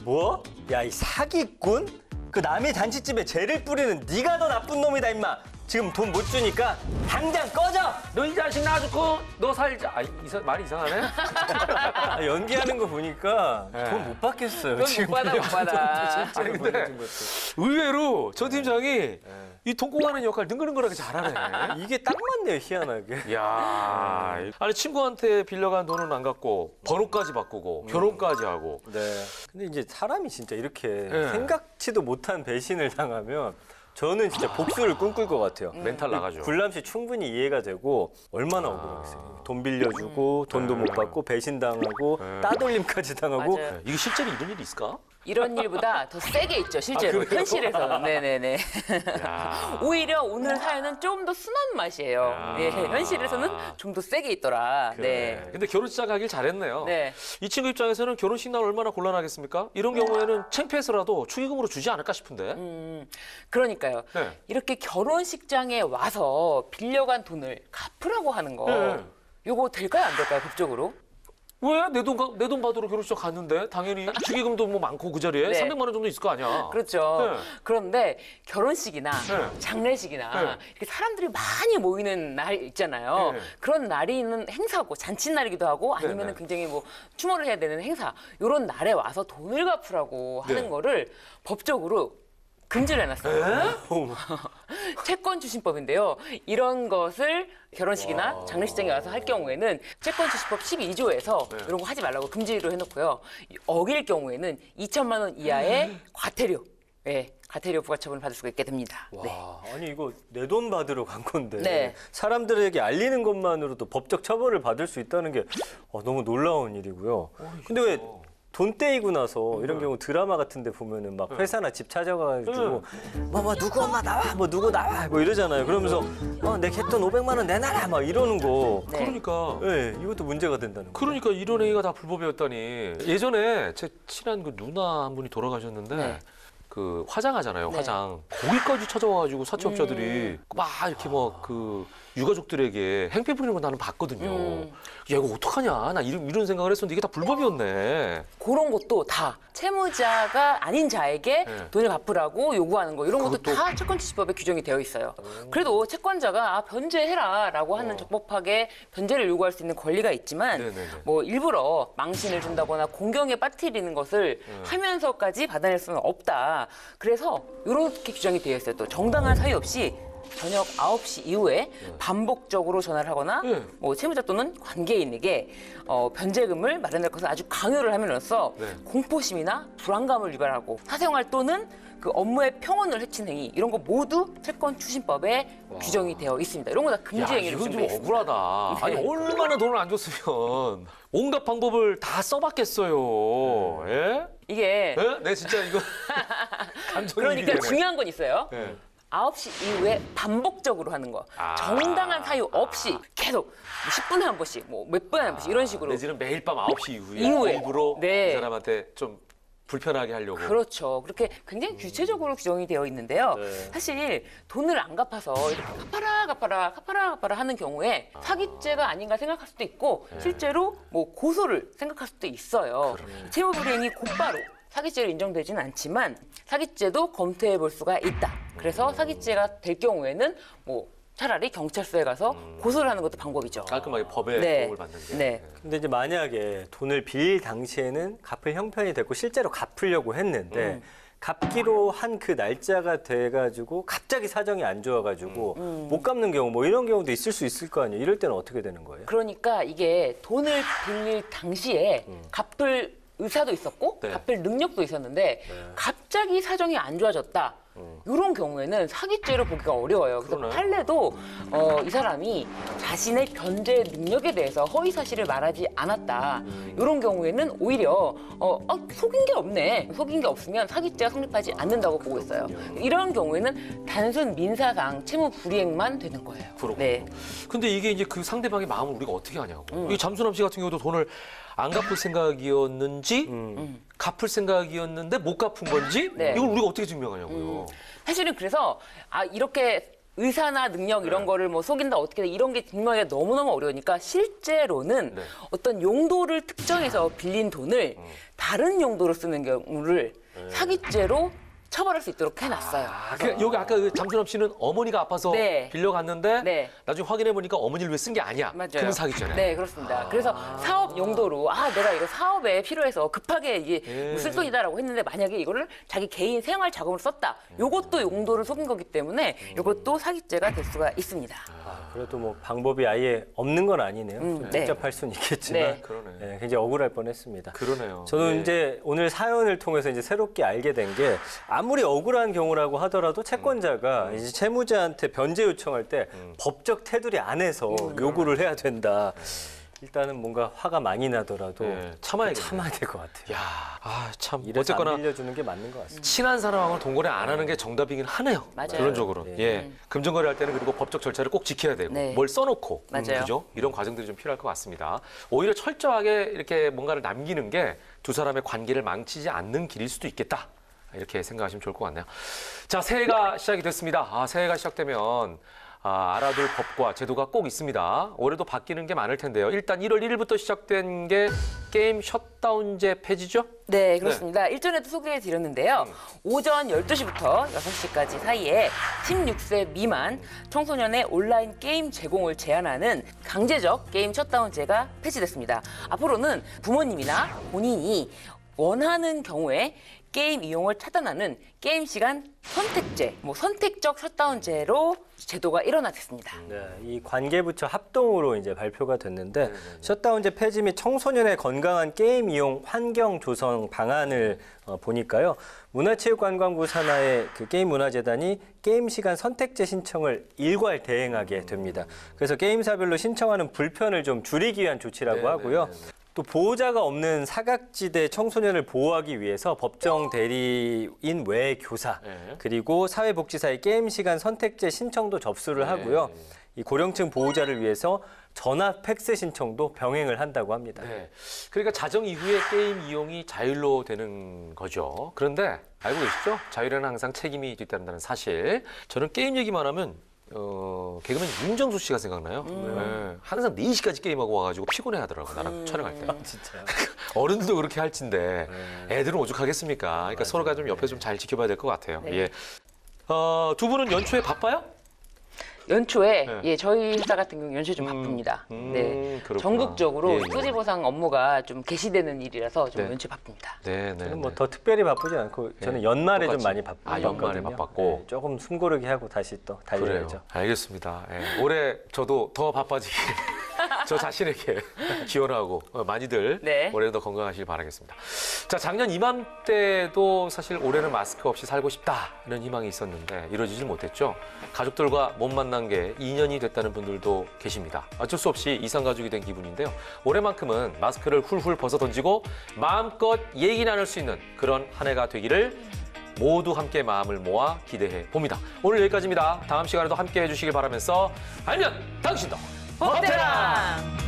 뭐? 야, 이 사기꾼? 그 남의 잔치집에 재를 뿌리는 네가 더 나쁜 놈이다, 임마. 지금 돈 못 주니까 당장 꺼져. 너 이 자식 놔두고 너 살자. 말이 이상하네. 연기하는 거 보니까 네. 돈 못 받겠어요. 돈 지금 못 받아. 아니 근데 의외로 전 팀장이 이 돈 꽁하는 역할 능글능글하게 잘하네. 이게 딱 맞네요, 희한하게. 야, 아니 친구한테 빌려간 돈은 안 갚고 번호까지 바꾸고 결혼까지 하고. 네. 근데 이제 사람이 진짜 이렇게 네. 생각지도 못한 배신을 당하면 저는 진짜 복수를 꿈꿀 것 같아요. 멘탈 나가죠. 굴람 씨 충분히 이해가 되고 얼마나 억울하겠어요. 돈 빌려주고 돈도 못 받고 배신당하고 따돌림까지 당하고. 맞아요. 이게 실제로 이런 일이 있을까? 이런 일보다 더 세게 있죠, 실제로. 현실에서는. 네네네. 야. 오히려 오늘 사연은 좀 더 순한 맛이에요. 야. 네, 현실에서는 좀 더 세게 있더라. 네. 근데 결혼 시작하길 잘했네요. 네. 이 친구 입장에서는 결혼식 날 얼마나 곤란하겠습니까? 이런 경우에는 창피해서라도 축의금으로 주지 않을까 싶은데. 그러니까요. 네. 이렇게 결혼식장에 와서 빌려간 돈을 갚으라고 하는 거. 네. 요거 될까요, 안 될까요, 법적으로? 왜? 내 돈 받으러 결혼식 갔는데 당연히 축의금도 뭐 많고 그 자리에 네. 300만 원 정도 있을 거 아니야. 그렇죠. 네. 그런데 결혼식이나 네. 장례식이나 네. 이렇게 사람들이 많이 모이는 날 있잖아요. 네. 그런 날이 있는 행사고 잔칫날이기도 하고 아니면 네. 굉장히 뭐 추모를 해야 되는 행사 이런 날에 와서 돈을 갚으라고 하는 네. 거를 법적으로 금지를 해놨어요. 채권추신법인데요. 이런 것을 결혼식이나 장례식장에 와서 할 경우에는 채권추신법 12조에서 네. 이런 거 하지 말라고 금지를 해놓고요. 어길 경우에는 2천만 원 이하의 과태료, 과태료 부과처분을 받을 수가 있게 됩니다. 와, 네. 아니 이거 내 돈 받으러 간 건데 네. 사람들에게 알리는 것만으로도 법적 처벌을 받을 수 있다는 게 너무 놀라운 일이고요. 근데 왜 돈 떼이고 나서 이런 경우 드라마 같은 데 보면은 막 회사나 집 찾아가가지고 뭐 누구 엄마 나와 뭐 누구 나와 뭐 이러잖아요. 그러면서 내 갯돈 500만 원 내놔라 막 이러는 거. 네. 그러니까. 네, 이것도 문제가 된다는 거. 그러니까 이런 행위가 다 불법이었다니. 예전에 제 친한 그 누나 한 분이 돌아가셨는데 네. 그 화장하잖아요. 네. 화장. 거기까지 찾아와가지고 사채업자들이 막 이렇게 뭐 그 유가족들에게 행패 부리는 거 나는 봤거든요. 야 이거 어떡하냐. 나 이런 생각을 했었는데 이게 다 불법이었네. 그런 것도 다 채무자가 아닌 자에게 네. 돈을 갚으라고 요구하는 거 이런 것도 그것도- 다 채권추신법에 규정이 되어 있어요. 그래도 채권자가 변제해라라고 하는 적법하게 변제를 요구할 수 있는 권리가 있지만 네네네. 뭐 일부러 망신을 준다거나 공경에 빠뜨리는 것을 하면서까지 받아낼 수는 없다. 그래서 이렇게 규정이 되어 있어요. 또 정당한 사유 없이 저녁 9시 이후에 반복적으로 전화를 하거나 네. 뭐 채무자 또는 관계인에게 변제금을 마련할 것을 아주 강요를 함으로써 네. 공포심이나 불안감을 유발하고 사생활 또는 그 업무의 평온을 해친 행위 이런 거 모두 채권추신법에 규정이 되어 있습니다. 이런 거 다 금지 야, 행위로 이건 좀 규정되어 있습니다. 억울하다. 아니 네. 얼마나 돈을 안 줬으면 온갖 방법을 다 써봤겠어요. 예? 이게 예? 네 진짜 이거 감정이 그러니까 중요한 건 있어요. 네. 9시 이후에 반복적으로 하는 거. 아. 정당한 사유 없이 계속 뭐 10분에 한 번씩, 뭐 몇 분에 한 번씩 이런 식으로. 내지는 매일 밤 9시 이후에, 이후에. 일부러 네. 이 사람한테 좀 불편하게 하려고. 그렇죠. 그렇게 굉장히 규체적으로 규정이 되어 있는데요. 네. 사실 돈을 안 갚아서 이렇게 갚아라 하는 경우에 사기죄가 아닌가 생각할 수도 있고 실제로 뭐 고소를 생각할 수도 있어요. 채무불이행이 곧바로 사기죄로 인정되지는 않지만 사기죄도 검토해 볼 수가 있다. 그래서 사기죄가 될 경우에는 뭐 차라리 경찰서에 가서 고소를 하는 것도 방법이죠. 깔끔하게 법의 네. 도움을 받는 게. 네. 근데 이제 만약에 돈을 빌 당시에는 갚을 형편이 됐고 실제로 갚으려고 했는데 갚기로 한 그 날짜가 돼가지고 갑자기 사정이 안 좋아가지고 못 갚는 경우 뭐 이런 경우도 있을 수 있을 거 아니에요. 이럴 때는 어떻게 되는 거예요? 그러니까 이게 돈을 빌릴 당시에 갚을 의사도 있었고 네. 갚을 능력도 있었는데 갑자기 사정이 안 좋아졌다. 이런 경우에는 사기죄로 보기가 어려워요. 그래서 그러네. 판례도 이 사람이 자신의 변제 능력에 대해서 허위 사실을 말하지 않았다. 이런 경우에는 오히려 속인 게 없네. 속인 게 없으면 사기죄가 성립하지 않는다고 보고 있어요. 이런 경우에는 단순 민사상 채무 불이행만 되는 거예요. 그렇군요. 네. 근데 이게 이제 그 상대방의 마음을 우리가 어떻게 하냐고. 이 잠수남 씨 같은 경우도 돈을 안 갚을 생각이었는지 갚을 생각이었는데 못 갚은 건지 네. 이걸 우리가 어떻게 증명하냐고요. 사실은 그래서 이렇게 의사나 능력 이런 거를 뭐 속인다 어떻게 이런 게 증명하기가 너무너무 어려우니까 실제로는 네. 어떤 용도를 특정해서 빌린 돈을 다른 용도로 쓰는 경우를 사기죄로 처벌할 수 있도록 해놨어요. 그러니까 여기 아까 그 잠수남 씨는 어머니가 아파서 네. 빌려갔는데 네. 나중에 확인해 보니까 어머니를 왜 쓴 게 아니야. 맞아요. 그럼 사기죄네. 네, 그렇습니다. 그래서 사업 용도로 내가 이거 사업에 필요해서 급하게 이게 쓸 돈이다라고 했는데 만약에 이거를 자기 개인 생활 자금으로 썼다. 요것도 용도를 속인 거기 때문에 요것도 사기죄가 될 수가 있습니다. 그래도 뭐 방법이 아예 없는 건 아니네요. 좀 네. 복잡할 수는 있겠지만 네. 그러네. 네, 굉장히 억울할 뻔했습니다. 그러네요. 저는 예. 이제 오늘 사연을 통해서 이제 새롭게 알게 된 게 아무리 억울한 경우라고 하더라도 채권자가 이제 채무자한테 변제 요청할 때 법적 테두리 안에서 요구를 해야 된다. 일단은 뭔가 화가 많이 나더라도 예, 참아야겠네. 참아야 될 것 같아요. 야, 참 이래서 어쨌거나 안 빌려주는 게 맞는 것 같습니다. 친한 사람하고는 동거래 안 하는 게 정답이긴 하네요. 맞아요. 결론적으로. 네. 예. 금전거래 할 때는 그리고 법적 절차를 꼭 지켜야 되고 네. 뭘 써놓고 맞아요. 그죠? 이런 과정들이 좀 필요할 것 같습니다. 오히려 철저하게 이렇게 뭔가를 남기는 게 두 사람의 관계를 망치지 않는 길일 수도 있겠다. 이렇게 생각하시면 좋을 것 같네요. 자, 새해가 시작이 됐습니다. 새해가 시작되면 알아둘 법과 제도가 꼭 있습니다. 올해도 바뀌는 게 많을 텐데요. 일단 1월 1일부터 시작된 게 게임 셧다운제 폐지죠? 네, 그렇습니다. 일전에도 소개해 드렸는데요. 오전 12시부터 6시까지 사이에 16세 미만 청소년의 온라인 게임 제공을 제한하는 강제적 게임 셧다운제가 폐지됐습니다. 앞으로는 부모님이나 본인이 원하는 경우에 게임 이용을 차단하는 게임 시간 선택제, 선택적 셧다운제로 제도가 일어나겠습니다. 네, 이 관계부처 합동으로 이제 발표가 됐는데 셧다운제 폐지 및 청소년의 건강한 게임 이용 환경 조성 방안을 보니까요. 문화체육관광부 산하의 그 게임문화재단이 게임 시간 선택제 신청을 일괄 대행하게 됩니다. 그래서 게임사별로 신청하는 불편을 좀 줄이기 위한 조치라고 하고요. 또 보호자가 없는 사각지대 청소년을 보호하기 위해서 법정 대리인 외 교사 그리고 사회복지사의 게임 시간 선택제 신청도 접수를 하고요. 이 고령층 보호자를 위해서 전화 팩스 신청도 병행을 한다고 합니다. 네. 그러니까 자정 이후에 게임 이용이 자율로 되는 거죠. 그런데 알고 계시죠? 자율에는 항상 책임이 뒤따른다는 사실. 저는 게임 얘기만 하면 개그맨 윤정수 씨가 생각나요. 네. 항상 4시까지 게임하고 와가지고 피곤해하더라고요. 나랑 촬영할 때. 진짜요? 어른들도 그렇게 할진데 애들은 오죽하겠습니까? 그러니까 서로가 좀 옆에 좀 잘 지켜봐야 될 것 같아요. 네. 예. 두 분은 연초에 바빠요? 연초에 네. 저희 회사 같은 경우 연초에 좀 바쁩니다. 네, 그렇구나. 전국적으로 예, 예. 수지 보상 업무가 좀 개시되는 일이라서 좀 네. 연초에 바쁩니다. 네, 네. 저는 뭐 더 특별히 바쁘지 않고 저는 연말에 똑같이. 좀 많이 바빴거든요. 연말에 바빴고. 네, 조금 숨고르기 하고 다시 또 그래요. 달려야죠. 알겠습니다. 예. 올해 저도 더 바빠지길 저 자신에게 기원하고 많이들 네. 올해는 더 건강하시길 바라겠습니다. 자, 작년 이맘때도 사실 올해는 마스크 없이 살고 싶다 이런 희망이 있었는데 이루어지질 못했죠. 가족들과 못 만난 게 2년이 됐다는 분들도 계십니다. 어쩔 수 없이 이상가족이 된 기분인데요. 올해만큼은 마스크를 훌훌 벗어던지고 마음껏 얘기 나눌 수 있는 그런 한 해가 되기를 모두 함께 마음을 모아 기대해 봅니다. 오늘 여기까지입니다. 다음 시간에도 함께 해주시길 바라면서 알면 당신도 법대랑!